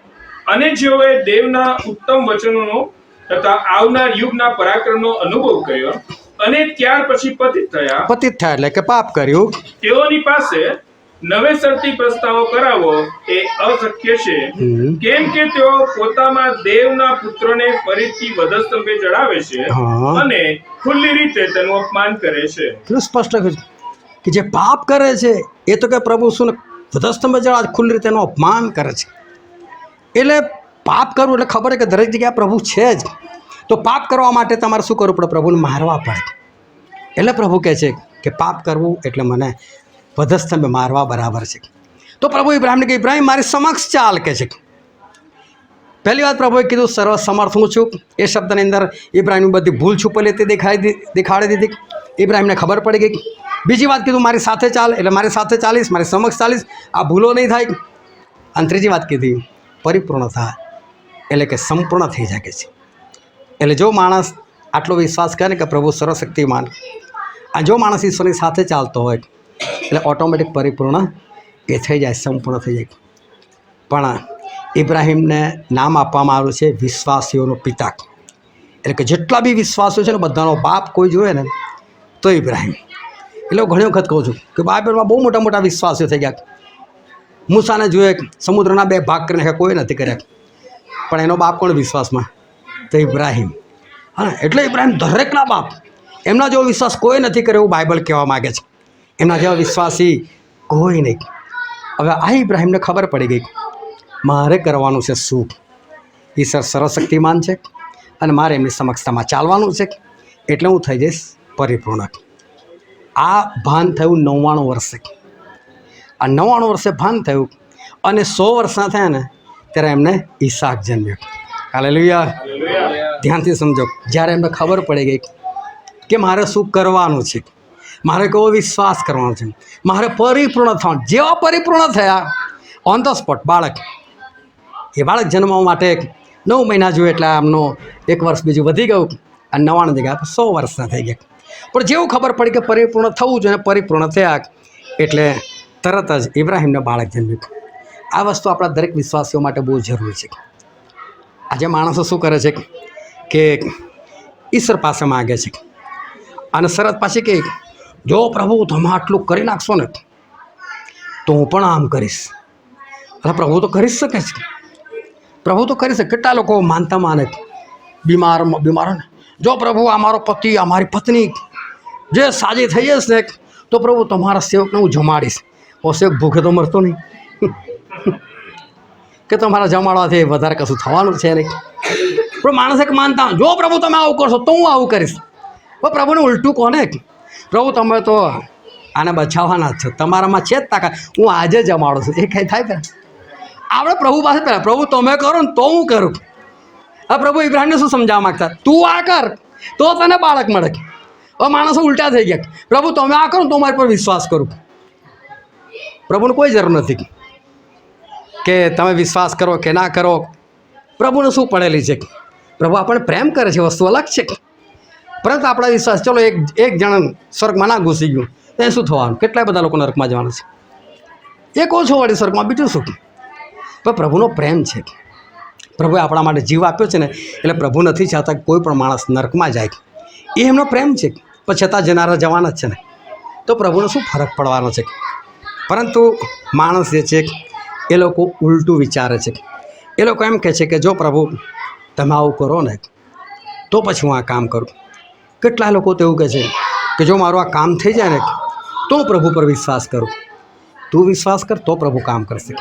અને જેઓએ દેવના ઉત્તમ વચનોનો તથા આવનાર યુગના પરાક્રમનો અનુભવ કર્યો અને ત્યાર પછી પતિત થયા એટલે કે પાપ કર્યું, તેઓની પાસે નવેસરથી પ્રસ્તાવો કરાવવો એ અશક્ય છે. કેમ કે તેઓ પોતામાં દેવના પુત્રને ફરીથી વધસ્તંભે ચડાવે છે અને ખુલ્લી રીતે તેનું અપમાન કરે છે. એટલું સ્પષ્ટ લખ્યું છે કે જે પાપ કરે છે એ તો કે પ્રભુ શું વધસ્તંભે ચડાવે, ખુલ્લી રીતે એનું અપમાન કરે છે. એટલે પાપ કરવું એટલે ખબર છે કે દરેક જગ્યાએ પ્રભુ છે જ. તો પાપ કરવા માટે તમારે શું કરવું પડે? પ્રભુને મારવા પડે. એટલે પ્રભુ કહે છે કે પાપ કરવું એટલે મને વધસ્તંભે મારવા બરાબર છે. તો પ્રભુ ઇબ્રાહિમને કે ઇબ્રાહિમ મારી સમક્ષ ચાલ કે છે. પહેલી વાત પ્રભુએ કીધું સર્વ સમર્થ હું છું. એ શબ્દની અંદર ઇબ્રાહિમની બધી ભૂલ છુપેલી હતી દેખાડી દીધી. ઇબ્રાહિમને ખબર પડી ગઈ. બીજી વાત કીધું મારી સાથે ચાલ, એટલે મારી સાથે ચાલીશ, મારી સમક્ષ ચાલીશ, આ ભૂલો નહીં થાય. અને ત્રીજી વાત કીધી પરિપૂર્ણ થાય, એટલે કે સંપૂર્ણ થઈ શકે છે. એટલે જો માણસ આટલો વિશ્વાસ કરે કે પ્રભુ સર્વશક્તિમાન, આ જો માણસ ઈશ્વરની સાથે ચાલતો હોય એટલે ઓટોમેટિક પરિપૂર્ણ એ થઈ જાય, સંપૂર્ણ થઈ જાય. પણ ઇબ્રાહિમને નામ આપવામાં આવ્યું છે વિશ્વાસીઓનો પિતા. એટલે કે જેટલા બી વિશ્વાસીઓ છે ને બધાનો બાપ કોઈ જોઈએ ને તો ઇબ્રાહિમ. એટલે હું ઘણી વખત કહું છું કે બાઇબલમાં બહુ મોટા મોટા વિશ્વાસીઓ થઈ ગયા. મૂસાને જોઈએ સમુદ્રના 2 ભાગ કરીને કોઈ નથી કર્યા, પણ એનો બાપ કોણ વિશ્વાસમાં? તો ઇબ્રાહિમ. હા, એટલે ઇબ્રાહિમ દરેકના બાપ. એમના જેવો વિશ્વાસ કોઈ નથી કર્યો એવું બાઇબલ કહેવા માગે છે. એમના જેવા વિશ્વાસી કોઈ નહીં. હવે આ ઇબ્રાહિમને ખબર પડી ગઈ મારે કરવાનું છે શું. ઈશ્વર સર્વશક્તિમાન છે અને મારે એમની સમક્ષતામાં ચાલવાનું છે, એટલે હું થઈ જઈશ પરિપૂર્ણ. આ ભાન થયું 99 વર્ષે. આ 99 વર્ષે ભાન થયું અને 100 વર્ષના થયા ને ત્યારે એમને ઈસાક જન્મ્યો. હાલેલુયા. ધ્યાનથી સમજો. જ્યારે એમને ખબર પડી ગઈ કે મારે શું કરવાનું છે, મારે કેવો વિશ્વાસ કરવાનો છે, મારે પરિપૂર્ણ થવાનું. જેવા પરિપૂર્ણ થયા ઓન ધ સ્પોટ બાળક, એ બાળક જન્મવા માટે 9 મહિના જોઈએ એટલે આમનો 1 વર્ષ બીજું વધી ગયું અને 99 જગ્યાએ 100 વર્ષના થઈ ગયા. પણ જેવું ખબર પડી કે પરિપૂર્ણ થવું જોઈએ, પરિપૂર્ણ થયા એટલે તરત જ ઇબ્રાહિમને બાળક જન્મ્યું. આ વસ્તુ આપણા દરેક વિશ્વાસીઓ માટે બહુ જરૂરી છે. આજે માણસો શું કરે છે કે ઈશ્વર પાસે માગે છે અને શરત પાછી કે જો પ્રભુ તમે આટલું કરી નાખશો ને તો હું પણ આમ કરીશ. એટલે પ્રભુ તો કરી જ શકે છે, પ્રભુ તો કરી શકે. કેટલા લોકો માને બીમાર ને, જો પ્રભુ અમારો પતિ અમારી પત્ની જે સાજી થઈ જશે ને તો પ્રભુ તમારા સેવકને હું જમાડીશ. સેવક ભૂખે તો મરતો નહીં કે તમારા જમાડવાથી વધારે કશું થવાનું છે નહીં. પણ માણસ એક માનતા જો પ્રભુ તમે આવું કરશો તો હું આવું કરીશ. પણ પ્રભુને ઉલટું કોને? પ્રભુ તમે તો આને બચાવવાના જ છો, તમારામાં છે જ તાકાત, હું આજે જમાડું છું. એ કંઈ થાય પહેલાં આપણે પ્રભુ પાસે પહેલાં પ્રભુ તમે કરો ને તો હું કરું. હવે પ્રભુ ઇબ્રાહિમને શું સમજાવવા માગતા? તું આ કર તો તને બાળક મળે. હવે માણસો ઉલટા થઈ ગયા, પ્રભુ તમે આ કરો ને તો મારી પર વિશ્વાસ કરું. પ્રભુને કોઈ જરૂર નથી કે તમે વિશ્વાસ કરો કે ના કરો. પ્રભુને શું પડેલી છે? પ્રભુ આપણને પ્રેમ કરે છે, વસ્તુ અલગ છે. પરંતુ આપણા વિશ્વાસ, ચલો એક જણ સ્વર્ગમાં ના ઘૂસી ગયું તો એ શું થવાનું? કેટલાય બધા લોકો નરકમાં જવાના છે. એક ઓછો વળી સ્વર્ગમાં, બીજું શું? પણ પ્રભુનો પ્રેમ છે. પ્રભુએ આપણા માટે જીવ આપ્યો છે ને, એટલે પ્રભુ નથી ચાહતા કોઈ પણ માણસ નરકમાં જાય. એ એમનો પ્રેમ છે. પણ છતાં જનારા જવાના જ છે ને, તો પ્રભુનો શું ફરક પડવાનો છે? પરંતુ માણસ જે છે એ લોકો ઉલટું વિચારે છે. એ લોકો એમ કહે છે કે જો પ્રભુ તમે આવું કરો ને તો પછી હું આ કામ કરું. કેટલા લોકો તો એવું કહે છે કે જો મારું આ કામ થઈ જાય ને તો હું પ્રભુ પર વિશ્વાસ કરું. તું વિશ્વાસ કર તો પ્રભુ કામ કરશે.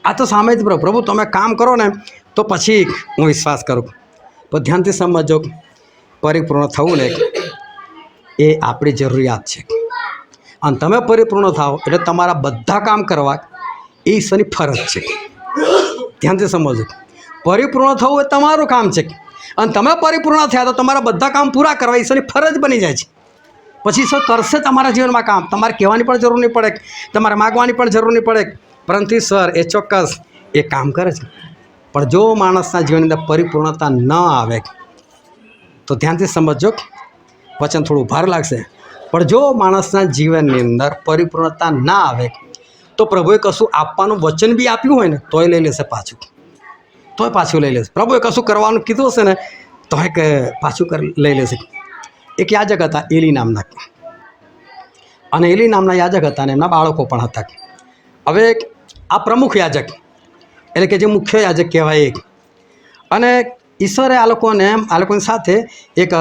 આ તો સામે જ પ્રભુ તમે કામ કરો ને તો પછી હું વિશ્વાસ કરું. તો ધ્યાનથી સમજો, પરિપૂર્ણ થવું ને એ આપણી જરૂરિયાત છે. અને તમે પરિપૂર્ણ થાઓ એટલે તમારા બધા કામ કરવા એ ઈશ્વરની ફરજ છે. ધ્યાનથી સમજો, પરિપૂર્ણ થવું એ તમારું કામ છે. અને તમે પરિપૂર્ણ થયા તો તમારા બધા કામ પૂરા કરવા ઈશ્વરની ફરજ બની જાય છે. પછી ઈશ્વર કરશે તમારા જીવનમાં કામ. તમારે કહેવાની પણ જરૂર નહીં પડે, તમારે માગવાની પણ જરૂર નહીં પડે, પરંતુ ઈશ્વર એ ચોક્કસ એ કામ કરે છે. પણ જો માણસના જીવનની અંદર પરિપૂર્ણતા ન આવે તો ધ્યાનથી સમજો, વચન થોડું ભાર લાગશે, પણ જો માણસના જીવનની અંદર પરિપૂર્ણતા ના આવે તો પ્રભુએ કશું આપવાનું વચન બી આપ્યું હોય ને તોય લઈ લેશે પાછું, તોય પાછું લઈ લેશે. પ્રભુએ કશું કરવાનું કીધું હશે ને તોય કે પાછું લઈ લેશે. એક યાજક હતા એલી નામના, અને એલી નામના યાજક હતા અને એમના બાળકો પણ હતા. હવે આ પ્રમુખ યાજક એટલે કે જે મુખ્ય યાજક કહેવાય એક, અને ઈશ્વરે આ લોકોની સાથે એક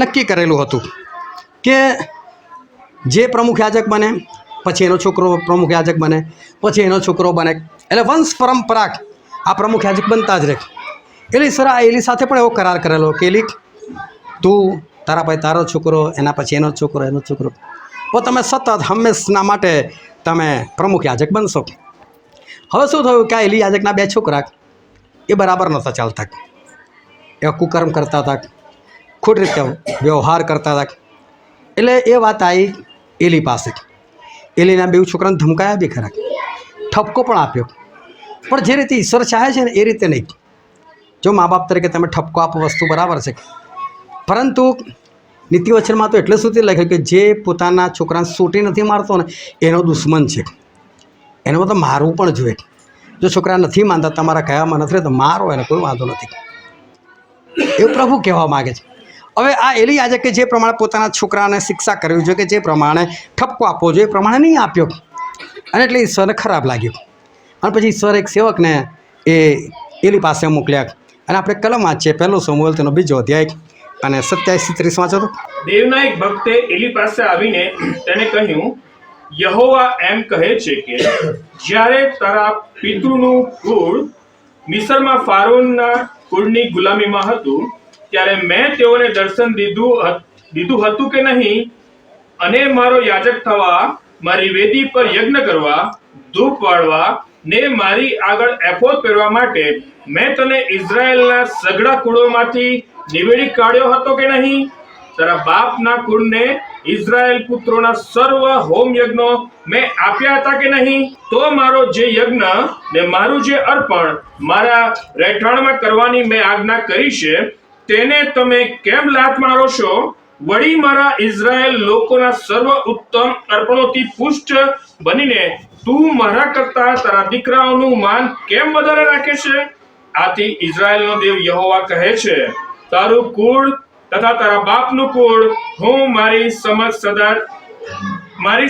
નક્કી કરેલું હતું કે જે પ્રમુખ યાજક બને પછી એનો છોકરો પ્રમુખ યાજક બને, પછી એનો છોકરો બને, એટલે વંશ પરંપરા આ પ્રમુખ યાજક બનતા જ રહે. એટલે ઈશ્વરે આ એલી સાથે પણ એવો કરાર કરેલો કે એલી તું તારા પછી તારો છોકરો, એના પછી એનો છોકરો, તો તમે સતત હંમેશના માટે તમે પ્રમુખ યાજક બનશો. હવે શું થયું કે આ એલી યાજકના 2 છોકરા એ બરાબર નહોતા ચાલતા, એ કુકર્મ કરતા હતા, ખોટી રીતે વ્યવહાર કરતા હતા. એટલે એ વાત આવી એલી પાસે. એલીના 2 છોકરાને ધમકાયા બી ખરા, ઠપકો પણ આપ્યો, પણ જે રીતે ઈશ્વર ચાહે છે ને એ રીતે નહીં. જો મા બાપ તરીકે તમે ઠપકો આપો વસ્તુ બરાબર છે, પરંતુ નીતિવચનમાં તો એટલે સુધી લખ્યું કે જે પોતાના છોકરાને સોટી નથી મારતો ને એનો દુશ્મન છે. એનો મતલબ મારવું પણ જોઈએ. જો છોકરા નથી માનતા, તમારા કહેવામાં નથી તો મારો, એને કોઈ વાંધો નથી, એવું પ્રભુ કહેવા માગે છે. હવે આ એલી આજે કે જે પ્રમાણે પોતાના છોકરાને શિક્ષા કરવી જોઈએ, કે જે પ્રમાણે ઠપકો આપવો જોઈએ, એ પ્રમાણે નહીં આપ્યો, અને એટલે ઈશ્વરને ખરાબ લાગ્યું. અને પછી ઈશ્વર એક સેવકને એ એલી પાસે મોકલ્યા. અને આપણે કલમ વાંચીએ 1 સમુએલ તેનો 2 અધ્યાય અને 27-30 વાંચો તો. દેવના એક ભક્તે એલી પાસે આવીને તેને કહ્યું, યહોવા એમ કહે છે કે જ્યારે તારા પિતૃનું કુળ મિસરમાં ફારોનના કુળની ગુલામીમાં હતું ત્યારે મેં તેઓને દર્શન દીધું હતું કે નહીં, અને મારો યાજક થવા, મારી વેદી પર યજ્ઞ કરવા, ધૂપ વાળવા ને મારી આગળ એફોદ પહેરવા માટે મેં તને ઇઝરાયેલના સઘળા કુળોમાંથી નિવેડી કાઢ્યો હતો કે નહીં? તારા બાપના કુળને ઇઝરાયેલ પુત્રોના સર્વ હોમ યજ્ઞો મેં આપ્યા હતા કે નહીં? તો મારો જે યજ્ઞ ને મારું જે અર્પણ મારા રહેઠાણમાં કરવાની મેં આજ્ઞા કરી છે તેને તમે કેમ લાત મારો છો? વળી મારા ઇઝરાયેલ લોકોના સર્વ ઉત્તમ અર્પણોથી પુષ્ટ બનીને તું મારા કરતા તારા દીકરાઓનું માન કેમ વધારે રાખે છે? આથી ઇઝરાયેલનો દેવ યહોવા કહે છે, તારું કુળ તથા તારા બાપનું કુળ હું મારી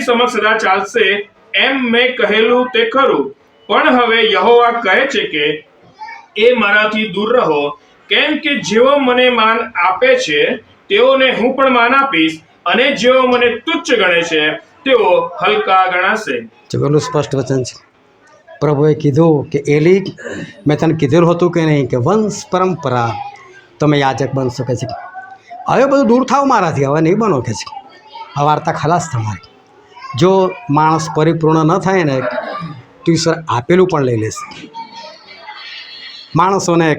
સમક્ષ સદા ચાલશે એમ મેં કહેલું તે ખરું. પણ હવે યહોવા કહે છે કે એ મારાથી દૂર રહો, કેમ કે જેઓ મને માન આપે છે તેઓને હું પણ માન આપીશ, અને જેઓ મને તુચ્છ ગણે છે તેઓ હલકા ગણાશે. ચલો, સ્પષ્ટ વચન છે. પ્રભુએ કીધું કે એલી, મેં તને કીધેલું હતું કે નહીં કે વંશ પરંપરા તમે યાજક બનશો કે છે. હવે બધું દૂર થાવ મારાથી, હવે નહીં બનો કે છે. આ વાર્તા ખલાસ તમારી. જો માણસ પરિપૂર્ણ ન થાય ને તો ઈશ્વર આપેલું પણ લઈ લેશે. માણસોને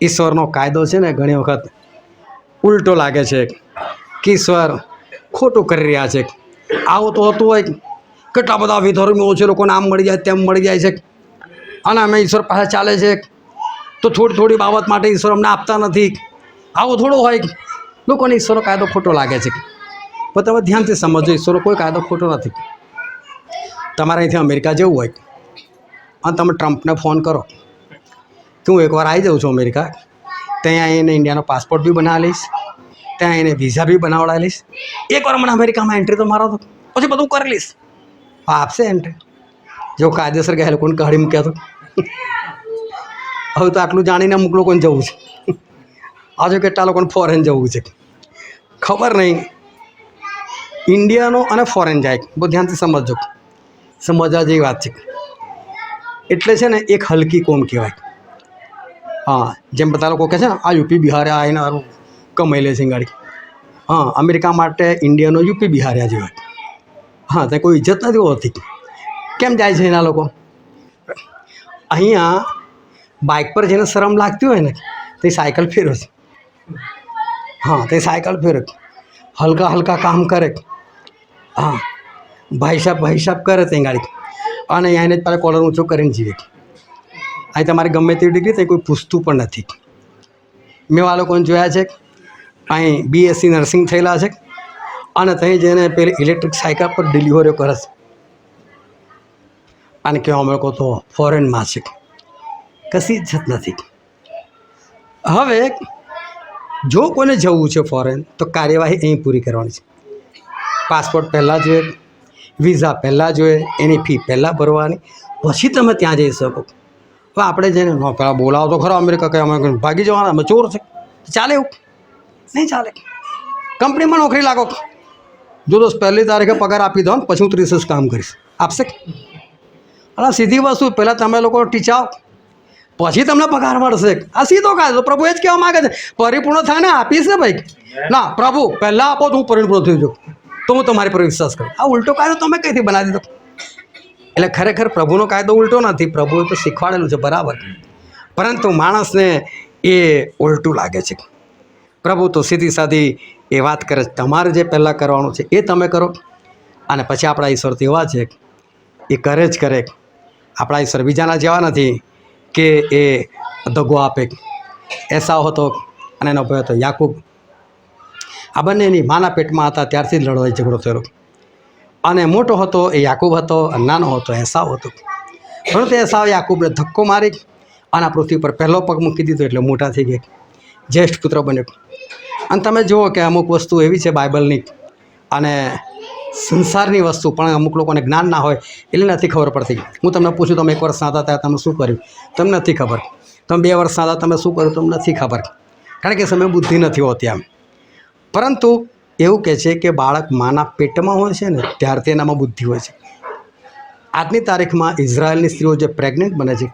ઈશ્વરનો કાયદો છે ને ઘણી વખત ઉલટો લાગે છે કે ઈશ્વર ખોટું કરી રહ્યા છે. આવું તો હોતું હોય, કેટલા બધા વિધર્મીઓ છે, લોકોને આમ મળી જાય તેમ મળી જાય છે, અને અમે ઈશ્વર પાસે ચાલે છે તો થોડી બાબત માટે ઈશ્વર અમને આપતા નથી. આવું થોડું હોય, લોકોને ઈશ્વરનો કાયદો ખોટો લાગે છે. પણ તમે ધ્યાનથી સમજો, ઈશ્વરનો કોઈ કાયદો ખોટો નથી. તમારે અહીંથી અમેરિકા જવું હોય અને તમે ટ્રમ્પને ફોન કરો કે હું એકવાર આવી જાઉં છું અમેરિકા, ત્યાં એને ઇન્ડિયાનો પાસપોર્ટ બી બનાવી લઈશ, ત્યાં એને વિઝા બી બનાવડાવી લઈશ, એકવાર મને અમેરિકામાં એન્ટ્રી તો મારો તો પછી બધું કરી લઈશ. આપશે એન્ટ્રી? જો કાયદેસર ગયા લોકોને કાઢી મૂક્યા તો. હવે તો આટલું જાણીને અમુક લોકોને જવું છે, હજુ કેટલા લોકોને ફોરેન જવું છે, ખબર નહીં. ઇન્ડિયાનો અને ફોરેન જાય, બહુ ધ્યાનથી સમજજો, સમજવા જેવી વાત છે. એટલે છે ને એક હલકી કોમ કહેવાય. હા, જેમ બધા લોકો કહે છે ને આ યુપી બિહારે આવીને સારું કમાઈ લે છે ગાડી. હા, અમેરિકા માટે ઇન્ડિયાનો યુપી બિહાર્યા જેવા. હા, ત્યાં કોઈ ઇજ્જત નથી હોતી. કેમ જાય છે એના લોકો? અહીંયા બાઇક પર જેને શરમ લાગતી હોય ને તે સાયકલ ફેરવે છે. હા, તે સાયકલ ફેરવે, હલકા હલકા કામ કરે. હા, ભાઈ સાહેબ કરે તે ગાડી, અને અહીંયાને જ પાછા કોલર ઊંચો કરીને જીવે. અહીં તમારી ગમે તેવી ડિગ્રી તે કોઈ પૂછતું પણ નથી. મેં આ લોકોને જોયા છે અહીં BSc નર્સિંગ થયેલા છે અને ત્યાં જઈને પેલી ઇલેક્ટ્રિક સાયકલ પર ડિલિવરીઓ કરે છે. અને કહેવા અમે લોકો તો ફોરેનમાં છે, કશી ઇજ્જત નથી. હવે જો કોઈને જવું છે ફોરેન તો કાર્યવાહી અહીં પૂરી કરવાની છે. પાસપોર્ટ પહેલાં જોઈએ, વિઝા પહેલાં જોઈએ, એની ફી પહેલાં ભરવાની, પછી તમે ત્યાં જઈ શકો. હવે આપણે જઈને ન પહેલાં બોલાવો તો ખરો અમેરિકા, કે અમે ભાગી જવાના, અમે ચોર છે, ચાલે એવું નહીં ચાલે. કંપનીમાં નોકરી લાગો, જો દોસ્ત પહેલી તારીખે પગાર આપી દો ને પછી હું 30 કામ કરીશ, આપશે? અને સીધી વસ્તુ, પહેલાં તમે લોકો ટીચાઓ પછી તમને પગાર મળશે. આ સીધો કાયદો. પ્રભુ એ જ કહેવા માગે છે પરિપૂર્ણ થાય ને આપીશ ને ભાઈ. ના, પ્રભુ પહેલાં આપો તો હું પરિપૂર્ણ થઈ જાઉં, તો હું તમારી પર વિશ્વાસ કરું. આ ઉલટો કાયદો તમે કઈથી બનાવી દીધો? એટલે ખરેખર પ્રભુનો કાયદો ઉલટો નથી, પ્રભુએ તો શીખવાડેલું છે બરાબર, પરંતુ માણસને એ ઉલટું લાગે છે. પ્રભુ તો સીધી સાદી એ વાત કરે છે, તમારે જે પહેલાં કરવાનું છે એ તમે કરો, અને પછી આપણા ઈશ્વર તો એવા છે એ કરે જ કરે. આપણા ઈશ્વર બીજાના જેવા નથી કે એ દગો આપે. એસાવ હતો અને એનો ભાઈ હતો યાકૂબ. આ બંનેની માના પેટમાં હતા ત્યારથી જ લડાઈ ઝઘડો થયેલો. અને મોટો હતો એ યાકૂબ હતો, અને નાનો હતો એસાવ હતો. પરંતુ એસાવ યાકૂબને ધક્કો મારી અને આ પૃથ્વી પર પહેલો પગ મૂકી દીધો એટલે મોટા થઈ ગયા, જ્યેષ્ઠ પુત્ર બન્યો. અને તમે જુઓ કે અમુક વસ્તુ એવી છે બાઇબલની અને સંસારની વસ્તુ પણ અમુક લોકોને જ્ઞાન ના હોય એટલે નથી ખબર પડતી. હું તમને પૂછું, તમે 1 વર્ષના હતા ત્યારે તમે શું કર્યું? તમને નથી ખબર. તમે 2 વર્ષના હતા તમે શું કર્યું? તમને નથી ખબર, કારણ કે સમય બુદ્ધિ નથી હોતી આમ. પરંતુ એવું કહે છે કે બાળક માના પેટમાં હોય છે ને ત્યારથી એનામાં બુદ્ધિ હોય છે. આજની તારીખમાં ઇઝરાયલની સ્ત્રીઓ જે પ્રેગ્નન્ટ બને છે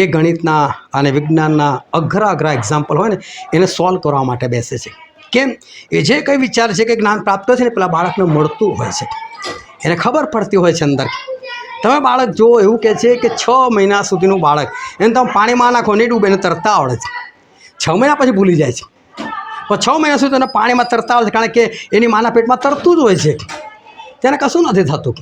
એ ગણિતના અને વિજ્ઞાનના અઘરા એક્ઝામ્પલ હોય ને એને સોલ્વ કરવા માટે બેસે છે. કેમ? એ જે કંઈ વિચાર છે કે જ્ઞાન પ્રાપ્ત છે ને પેલા બાળકને મળતું હોય છે, એને ખબર પડતી હોય છે અંદર. તમે બાળક જુઓ, એવું કહે છે કે 6 મહિના સુધીનું બાળક, એને તમે પાણીમાં નાખો નહીં ડૂબે, એને તરતા આવડે છે. 6 મહિના પછી ભૂલી જાય છે, પણ 6 મહિના સુધી એને પાણીમાં તરતા આવડે છે, કારણ કે એની માના પેટમાં તરતું જ હોય છે, તેને કશું નથી થતું.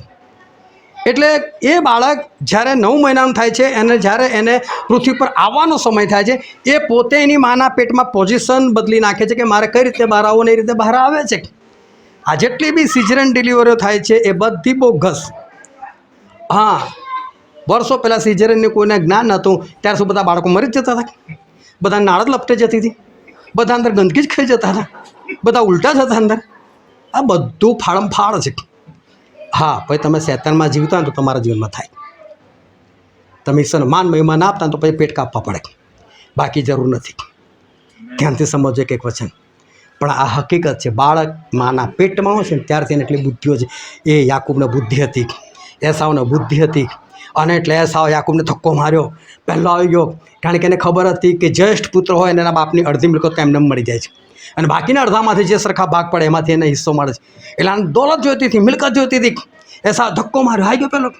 એટલે એ બાળક જ્યારે 9 મહિનાનું થાય છે અને જ્યારે એને પૃથ્વી પર આવવાનો સમય થાય છે એ પોતે એની માના પેટમાં પોઝિશન બદલી નાખે છે કે મારે કઈ રીતે બહાર આવવું ને એ રીતે બહાર આવે છે. આ જેટલી બી સિઝરન ડિલિવરીઓ થાય છે એ બધી બોગસ. હા, વર્ષો પહેલાં સિઝરનની કોઈને જ્ઞાન નહોતું ત્યાર સુધી બધા બાળકો મરી જ જતા હતા, બધા નાળ જ લપટે જતી હતી, બધા અંદર ગંદકી જ ખાઈ જતા હતા, બધા ઉલટા જતા અંદર. આ બધું ફાળમ છે. હા, પછી તમે શેતાનમાં જીવતા હોય તો તમારા જીવનમાં થાય. તમે ઈશ્વરને માન મહિમા ના આપતા તો પછી પેટ કાપવા પડે, બાકી જરૂર નથી. ધ્યાનથી સમજો એક વચન. પણ આ હકીકત છે, બાળક માના પેટમાં હોય છે ને ત્યારથી એને એટલી બુદ્ધિઓ છે. એ યાકૂબને બુદ્ધિ હતી, એસાવને બુદ્ધિ હતી, અને એટલે એસાવ યાકૂબને ધક્કો માર્યો, પહેલો આવી ગયો, કારણ કે એને ખબર હતી કે જ્યેષ્ઠ પુત્ર હોય અને એના બાપની અડધી મિલકત એમને મળી જાય છે, અને બાકીના અડધામાંથી જે સરખા ભાગ પડે એમાંથી એને હિસ્સો મળે છે. એટલે આને દોલત જોઈતી હતી, મિલકત જોઈતી હતી. એસાવ ધક્કો માર્યો, આવી ગયો પહેલો.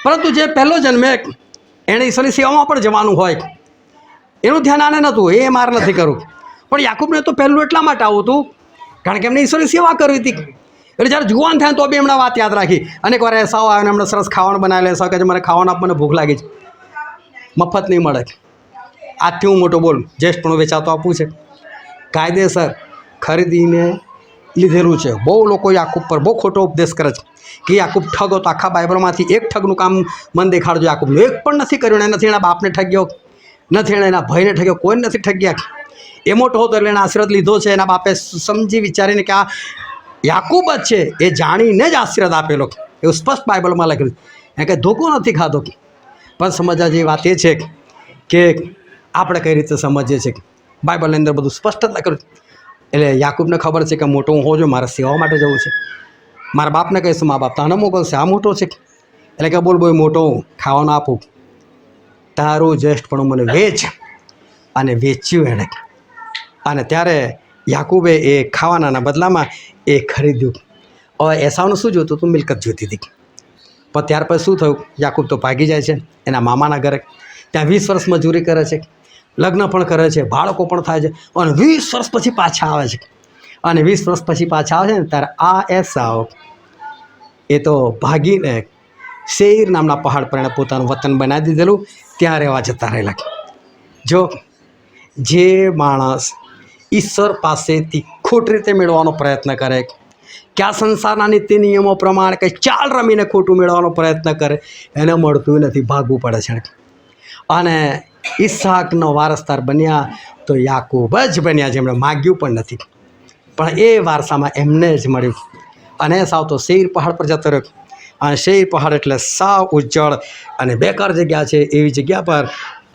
પરંતુ જે પહેલો જન્મે એણે ઈશ્વરની સેવામાં પણ જવાનું હોય, એનું ધ્યાન આને નહોતું, એ મારે નથી કરવું. પણ યાકૂબને તો પહેલું એટલા માટે આવું હતું કારણ કે એમને ઈશ્વરની સેવા કરવી હતી. એટલે જ્યારે જુવાન થાય તો બી એમણે વાત યાદ રાખી. અને એકવાર એસાવ આવે અને એમણે સરસ ખાવાનું બનાવેલું. એસાવ કહે છે મને ખાવાનું આપવાને ભૂખ લાગી છે, મફત નહીં મળે. આજથી હું મોટો બોલ, જ્યેષ્ઠ પણ વેચાતો આપવું છે, કાયદેસર ખરીદીને લીધેલું છે. બહુ લોકો યાકૂબ પર બહુ ખોટો ઉપદેશ કરે છે કે યાકૂબ ઠગ હતો. આખા બાઇબલમાંથી એક ઠગનું કામ મન દેખાડજો યાકૂબનું. એક પણ નથી કર્યું. એને નથી એના બાપને ઠગ્યો, નથી એણે એના ભાઈને ઠગ્યો, કોઈને નથી ઠગ્યા. એ મોટો હતો એટલે એને આશીર્વાદ લીધો છે. એના બાપે સમજી વિચારીને કે આ યાકૂબ જ છે એ જાણીને જ આશીર્વાદ આપેલો, એવું સ્પષ્ટ બાઇબલમાં લખેલું. એ કંઈ ધોકો નથી ખાધો. પણ સમજવા જેવી વાત એ છે કે આપણે કઈ રીતે સમજીએ છીએ. બાઇબલની અંદર બધું સ્પષ્ટ જ લખેલું. એટલે યાકૂબને ખબર છે કે મોટો હું હોઉં છું, મારે સેવા માટે જવું છે. મારા બાપને કહીશું, મા બાપ તને મોકલશે, આ મોટો છે. એટલે કે બોલ બોલ મોટો હું ખાવાનું આપું, તારું જ્યેષ્ઠ પણ મને વેચ. અને વેચ્યું એણે. અને ત્યારે યાકૂબે એ ખાવાના બદલામાં એ ખરીદ્યું. હવે એસાવનું શું જોતું હતું? મિલકત જોઈતી હતી. પણ ત્યાર પછી શું થયું? યાકૂબ તો ભાગી જાય છે એના મામાના ઘરે. ત્યાં 20 વર્ષ મજૂરી કરે છે, લગ્ન પણ કરે છે, બાળકો પણ થાય છે, અને 20 વર્ષ પછી પાછા આવે છે. અને 20 વર્ષ પછી પાછા આવે છે ને ત્યારે આ એસાવ એ તો ભાગીને સેઈર નામના પહાડ પર એણે પોતાનું વતન બનાવી દીધેલું, ત્યાં રહેવા જતા રહેલા. જો જે માણસ ઈશ્વર પાસેથી ખોટી રીતે મેળવવાનો પ્રયત્ન કરે, કે આ સંસારના નીતિ નિયમો પ્રમાણે કંઈ ચાલ રમીને ખોટું મેળવવાનો પ્રયત્ન કરે, એને મળતું નથી, ભાગવું પડે છે. અને ઈસાકનો વારસદાર બન્યા તો યાકૂબ જ બન્યા, જેમણે માગ્યું પણ નથી, પણ એ વારસામાં એમને જ મળ્યું. અને સાવ તો સેઈર પહાડ પર જતો રહ્યો. અને સેઈર પહાડ એટલે સાવ ઉજ્જળ અને બેકાર જગ્યા છે, એવી જગ્યા પર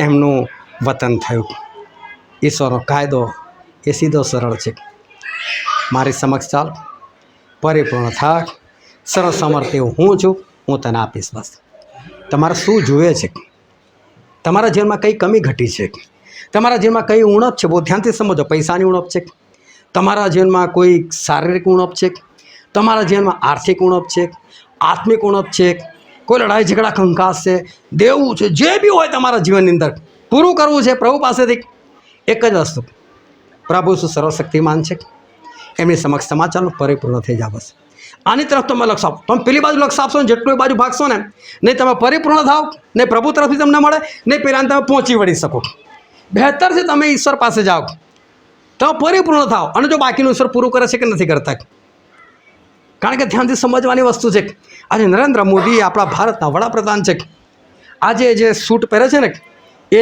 એમનું વતન થયું. ઈશ્વરનો કાયદો એ સીધો સરળ છે. મારી સમક્ષ ચાલ, પરિપૂર્ણ થાક, સરળ સમર્થ એવું હું છું, હું તને આપીશ. બસ તમારે શું જોઈએ છે? તમારા જીવનમાં કઈ કમી ઘટી છે? તમારા જીવનમાં કઈ ઉણપ છે? બહુ ધ્યાનથી સમજો. પૈસાની ઉણપ છે? તમારા જીવનમાં કોઈ શારીરિક ઉણપ છે? તમારા જીવનમાં આર્થિક ઉણપ છે? આત્મિક ઉણપ છે? કોઈ લડાઈ ઝઘડા કંકાસ છે? દેવું છે? જે બી હોય તમારા જીવનની અંદર પૂરું કરવું છે પ્રભુ પાસેથી, એક જ વસ્તુ, પ્રભુ શું સરળ શક્તિમાન છે, એમની સમક્ષ સમાચારનું પરિપૂર્ણ થઈ જાવ. બસ આની તરફ તમે લક્ષ આપો. તમે પેલી બાજુ લક્ષ આપશો ને, જેટલું એ બાજુ ભાગશો ને, નહીં તમે પરિપૂર્ણ થાવ, નહીં પ્રભુ તરફથી તમને મળે, નહીં પેલાને તમે પહોંચી વળી શકો. બહેતર છે તમે ઈશ્વર પાસે જાઓ, તમે પરિપૂર્ણ થાવ. અને જો બાકીનું ઈશ્વર પૂરું કરે છે કે નથી કરતા, કારણ કે ધ્યાનથી સમજવાની વસ્તુ છે. આજે નરેન્દ્ર મોદી આપણા ભારતના વડાપ્રધાન છે. આજે જે સૂટ પહેરે છે ને, એ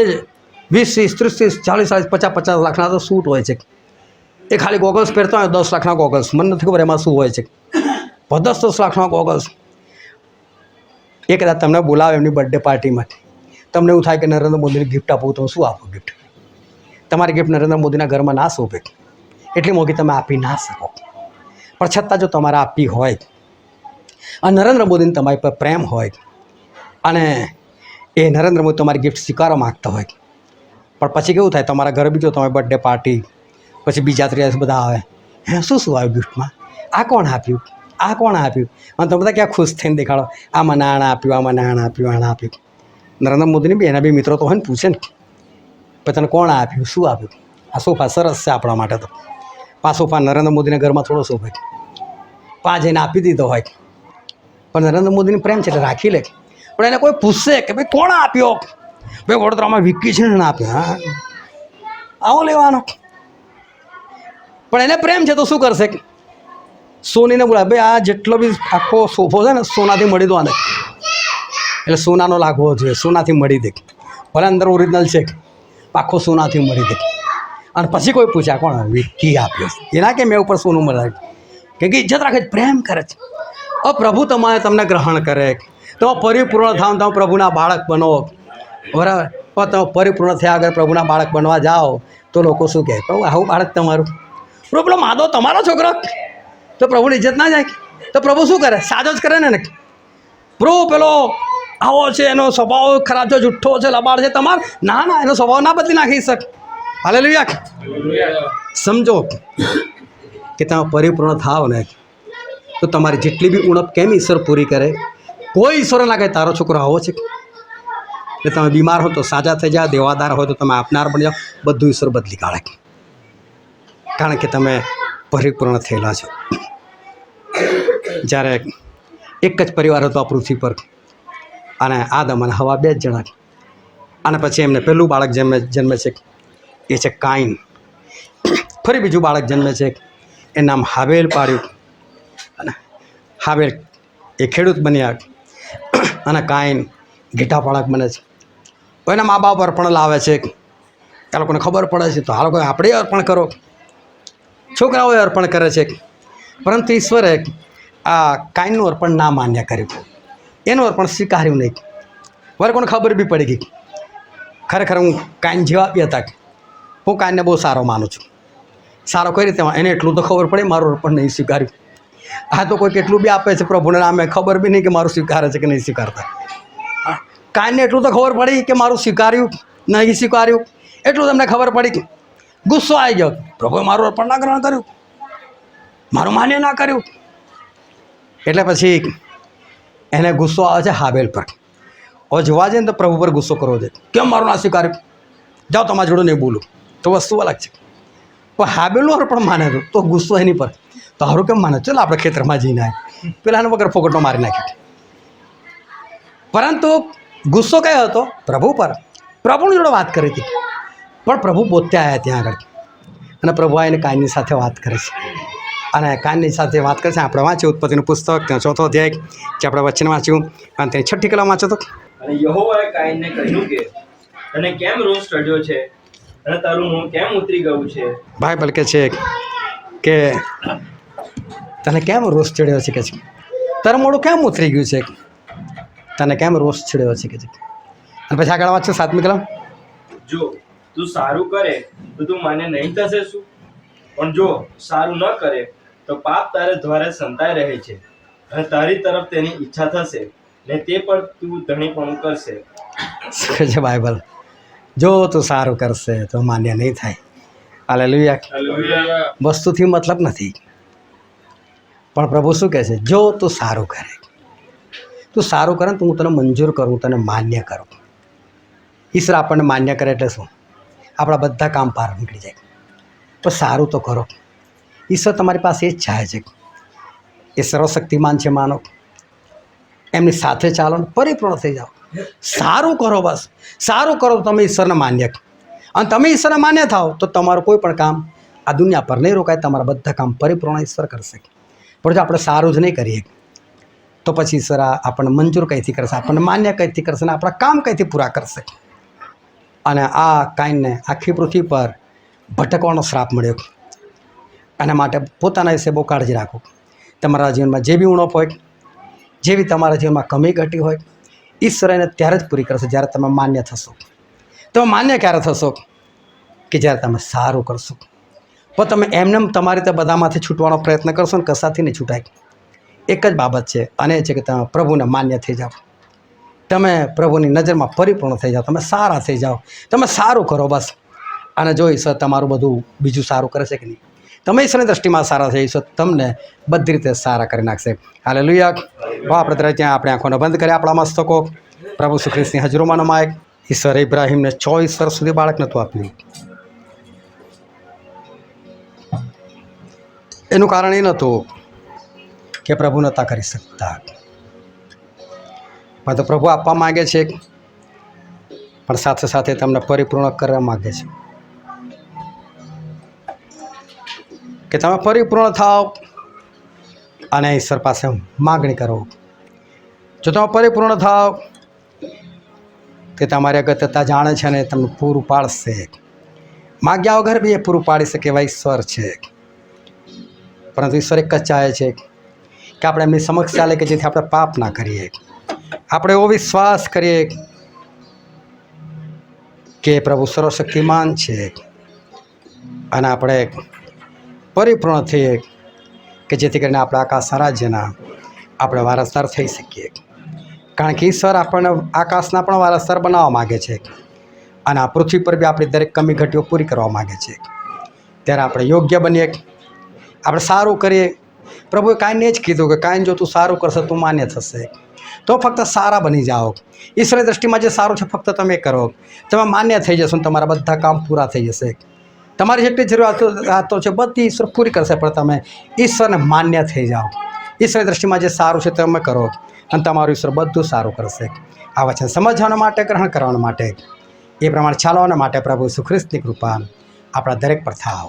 20, 30, 40, 50 લાખના તો સૂટ હોય છે. એ ખાલી ગોગલ્સ પહેરતા હોય 10 લાખના ગોગલ્સ, મને નથી ખબર એમાં શું હોય છે. 10 લાખના ગોગલ્સ. એ કદાચ તમને બોલાવે એમની બર્થડે પાર્ટીમાં, તમને એવું થાય કે નરેન્દ્ર મોદીને ગિફ્ટ આપવું, તો શું આપો ગિફ્ટ? તમારી ગિફ્ટ નરેન્દ્ર મોદીના ઘરમાં ના શોભે, એટલી મોંઘી તમે આપી ના શકો. પણ છતાં જો તમારે આપી હોય, અને નરેન્દ્ર મોદીને તમારી પર પ્રેમ હોય, અને એ નરેન્દ્ર મોદી તમારી ગિફ્ટ સ્વીકારવા માગતા હોય, પણ પછી કેવું થાય, તમારા ઘરે બીજો તમારી બર્થડે પાર્ટી, પછી બીજા 30 બધા આવે, હે શું આવ્યું ગિફ્ટમાં? આ કોણ આપ્યું? આ કોણ આપ્યું? અને તમે બધા ક્યાં ખુશ થઈને દેખાડો, આમાં નાણાં આપ્યું, આમાં નાણાં આપ્યું, આણા આપ્યું. નરેન્દ્ર મોદીની બી એના બી મિત્રો તો હોય ને, પૂછે ને, પછી તને કોણ આપ્યું, શું આપ્યું? આ સોફા સરસ છે આપણા માટે તો. આ સોફા નરેન્દ્ર મોદીના ઘરમાં થોડો શોભે, જઈને આપી દીધો હોય, પણ નરેન્દ્ર મોદીને પ્રેમ છે એટલે રાખી લે. પણ એને કોઈ પૂછશે કે ભાઈ કોણ આપ્યો? ભાઈ વડોદરામાં વિકી છે ને આપ્યો, હા આવો લેવાનો. પણ એને પ્રેમ છે તો શું કરશે? સોનીને બોલાવે, ભાઈ આ જેટલો બી આખો સોફો છે ને, સોનાથી મળી દો આને. એટલે સોનાનો લાગવો જોઈએ, સોનાથી મળી દે, ભલે અંદર ઓરિજિનલ છે, આખો સોનાથી મળી દે. અને પછી કોઈ પૂછ્યા કોણ? વિકી આપ્યો. એના કે મેં ઉપર સોનું મળે, કેમ કે ઇજ્જત રાખે, પ્રેમ કરે છે. પ્રભુ તમને ગ્રહણ કરે, તમે પરિપૂર્ણ થાવ, તમે પ્રભુના બાળક બનો, બરાબર? પણ તમે પરિપૂર્ણ થયા આગળ પ્રભુના બાળક બનવા જાઓ તો લોકો શું કહે? પ્રભુ આવું બાળક તમારું. પેલો માધો તમારો છોકરો, તો પ્રભુની ઇજ્જત ના જાય? તો પ્રભુ શું કરે? સાજો જ કરે ને. પ્રભુ પેલો આવો છે, એનો સ્વભાવ ખરાબ છે, જુઠ્ઠો છે, લબાડ છે, તમારે ના, એનો સ્વભાવ ના બદલી નાખી શકે. હાલેલુયા. સમજો કે તમે પરિપૂર્ણ થાવ ને, તો તમારી જેટલી બી ઉણપ કેમ ઈશ્વર પૂરી કરે. કોઈ ઈશ્વર ના કહે તારો છોકરો આવો છે, એટલે તમે બીમાર હો તો સાજા થઈ જાય, દેવાદાર હોય તો તમે આપનાર બની જાઓ, બધું ઈશ્વર બદલી કાઢે, કારણ કે તમે પરિપૂર્ણ થયેલા છો. જ્યારે એક જ પરિવાર હતો આ પૃથ્વી પર, અને આદમ અને હવા 2 જ જણા, અને પછી એમને પહેલું બાળક જન્મે છે, એ છે કાઈન. ફરી બીજું બાળક જન્મે છે, એનું નામ હાબેલ પાડ્યું. અને હાબેલ એ ખેડૂત બન્યા, અને કાઈન ઘેટા પાળક બને છે. એના મા બાપ અર્પણ લાવે છે, એ લોકોને ખબર પડે છે, તો આ લોકો આપણે અર્પણ કરો. છોકરાઓએ અર્પણ કરે છે, પરંતુ ઈશ્વરે આ કાઈનનું અર્પણ ના માન્ય કર્યું, એનું અર્પણ સ્વીકાર્યું નહીં. હવે કોને ખબર બી પડી ગઈ, ખરેખર હું કાઈન જેવા બી હતા. હું કાઈનને બહુ સારો માનું છું, સારો કઈ રીતે એને એટલું તો ખબર પડે મારું અર્પણ નહીં સ્વીકાર્યું. આ તો કોઈ કેટલું બી આપે છે પ્રભુને નામે, ખબર બી નહીં કે મારું સ્વીકારે છે કે નહીં સ્વીકારતા. કાંઈને એટલું તો ખબર પડી કે મારું સ્વીકાર્યું નહીં સ્વીકાર્યું, એટલું તમને ખબર પડી કે ગુસ્સો આવી ગયો, પ્રભુએ મારું અર્પણ ના ગ્રહણ કર્યું, મારું માન્ય ના કર્યું. એટલે પછી એને ગુસ્સો આવે છે હાબેલ પર. હવે જોવા જઈએ ને તો પ્રભુ પર ગુસ્સો કરવો છે, કેમ મારું ના સ્વીકાર્યું, જાઓ તમારા જોડે નહીં બોલું, તો વસ્તુ અલગ છે. પણ હાબેલનું અર્પણ માને તો ગુસ્સો એની પર, તો હારું કેમ માને, ચાલો આપણે ખેતરમાં જઈને આવે, પેલાને વગર ફોકટનો મારી નાખ્યો. પરંતુ ગુસ્સો કયો હતો? પ્રભુ પર. પ્રભુની જોડે વાત કરી હતી, પણ પ્રભુ પોતે આવ્યા ત્યાં આગળ, અને પ્રભુ આવીને કાયનની સાથે વાત કરે છે. અને કાયનની સાથે વાત કરે છે. આપણે વાંચ્યું ઉત્પત્તિનું પુસ્તક, ત્યાં 4થો અધ્યાય જે આપણે વચન વાંચ્યું, અને તેની 6ઠ્ઠી કલમ વાંચ્યો હતો. અને યહોવાએ કાઈનને કહ્યું કે તને કેમ રોષ ચડ્યો છે અને તારું મોં કેમ ઉતરી ગયું છે? બાઇબલ કહે છે કે તને કેમ રોષ ચડ્યો છે, કે છે તારું મોઢું કેમ ઉતરી ગયું છે, તને કેમ રોષ ચડ્યો છે, કે છે. અને પછી આગળ વાંચો 7મી કલમ. જો તું સારું કરે તો તું માન્ય નહીં થશે શું? પણ જો સારું ન કરે તો પાપ તારે દ્વારે સંતાઈ રહે છે, અને તારી તરફ તેની ઈચ્છા થશે, ને તે પર તું ધણીપણું કરશે. શું કહે છે બાઇબલ? જો તું સારું કરશે તો માન્ય નહીં થાય. હાલેલુયા. હાલેલુયા. વસ્તુથી મતલબ નથી, પણ પ્રભુ શું કહે છે? જો તું સારું કરે, તું સારું કરે તો હું તને મંજૂર કરું, તને માન્ય કરું. ઈશ્વર આપણને માન્ય કરે એટલે શું? આપણા બધા કામ પાર નીકળી જાય. પણ સારું તો કરો. ઈશ્વર તમારી પાસે એ જ ચાહે છે. એ સર્વશક્તિમાન છે, માનો એમની સાથે ચાલો ને પરિપૂર્ણ થઈ જાઓ. સારું કરો, બસ સારું કરો તો તમે ઈશ્વરને માન્ય, અને તમે ઈશ્વરને માન્ય થાઓ તો તમારું કોઈ પણ કામ આ દુનિયા પર નહીં રોકાય, તમારા બધા કામ પરિપૂર્ણ ઈશ્વર કરશે. પણ જો આપણે સારું જ નહીં કરીએ તો પછી ઈશ્વર આપણને મંજૂર કંઈથી કરશે, આપણને માન્ય કંઈથી કરશે, અને આપણા કામ કંઈથી પૂરા કરશે. અને આ કાઈનને આખી પૃથ્વી પર ભટકવાનો શ્રાપ મળ્યો. એના માટે પોતાના વિશે બહુ કાળજી રાખો. તમારા જીવનમાં જે બી ઉણપ હોય, જેવી તમારા જીવનમાં કમી ઘટી હોય, ઈશ્વર એને ત્યારે જ પૂરી કરશે જ્યારે તમે માન્ય થશો. તમે માન્ય ક્યારે થશો? કે જ્યારે તમે સારું કરશો. પણ તમે એમને તમારી રીતે બધામાંથી છૂટવાનો પ્રયત્ન કરશો ને કશાથી નહીં છૂટાય. એક જ બાબત છે, અને એ છે કે તમે પ્રભુને માન્ય થઈ જાઓ, તમે પ્રભુની નજરમાં પરિપૂર્ણ થઈ જાઓ, તમે સારા થઈ જાઓ, તમે સારું કરો બસ. અને જો ઈશ્વર તમારું બધું બીજું સારું કરે છે કે નહીં, તમે ઈશ્વરની દૃષ્ટિમાં સારા છે, ઈશ્વર તમને બધી રીતે સારા કરી નાખશે. હાલેલુયા. આપણે ત્યારે ત્યાં આપણે આંખોને બંધ કરી આપણા મસ્તકો પ્રભુ શ્રી ખ્રિસ્તની હજુરીમાં નમાય. ઈશ્વરે ઇબ્રાહિમને 24 વર્ષ સુધી બાળક નહોતું આપ્યું. એનું કારણ એ નહોતું કે પ્રભુ નહોતા કરી શકતા, પણ તો પ્રભુ આપવા માગે છે, પણ સાથે સાથે તમને પરિપૂર્ણ કરવા માગે છે કે તમે પરિપૂર્ણ થાઓ અને ઈશ્વર પાસે માગણી કરો. જો તમે પરિપૂર્ણ થાઓ તે તમારી અગત્યતા જાણે છે અને તમને પૂરું પાડશે. માગ્યા વગર બી એ પૂરું પાડી શકે એવા ઈશ્વર છે. પરંતુ ઈશ્વર એક જ ચાહે છે કે આપણે એમની સમક્ષ ચાલે કે જેથી આપણે પાપ ના કરીએ. આપણે એવો વિશ્વાસ કરીએ કે પ્રભુ સર્વશક્તિમાન છે, અને આપણે પરિપૂર્ણ થઈએ કે જેથી કરીને આપણા આકાશના રાજ્યના આપણે વારસદાર થઈ શકીએ. કારણ કે ઈશ્વર આપણને આકાશના પણ વારસદાર બનાવવા માગે છે, અને આ પૃથ્વી પર બી આપણી દરેક કમી ઘટીઓ પૂરી કરવા માગે છે. ત્યારે આપણે યોગ્ય બનીએ, આપણે સારું કરીએ. પ્રભુએ કાંઈને જ કીધું કે કાંઈ જો તું સારું કરશે તું માન્ય થશે. તો ફક્ત સારા બની જાઓ. ઈશ્વરની દૃષ્ટિમાં જે સારું છે ફક્ત તમે કરો, તમે માન્ય થઈ જશો, તમારા બધા કામ પૂરા થઈ જશે. તમારી જેટલી જરૂરિયાતો છે બધી ઈશ્વર પૂરી કરશે, પણ તમે ઈશ્વરને માન્ય થઈ જાઓ. ઈશ્વરની દૃષ્ટિમાં જે સારું છે તમે કરો, અને તમારું ઈશ્વર બધું સારું કરશે. આ વચન સમજવાના માટે, ગ્રહણ કરવા માટે, એ પ્રમાણે ચાલવાના માટે પ્રભુ ઈસુ ખ્રિસ્તની કૃપા આપણા દરેક પર થાવ.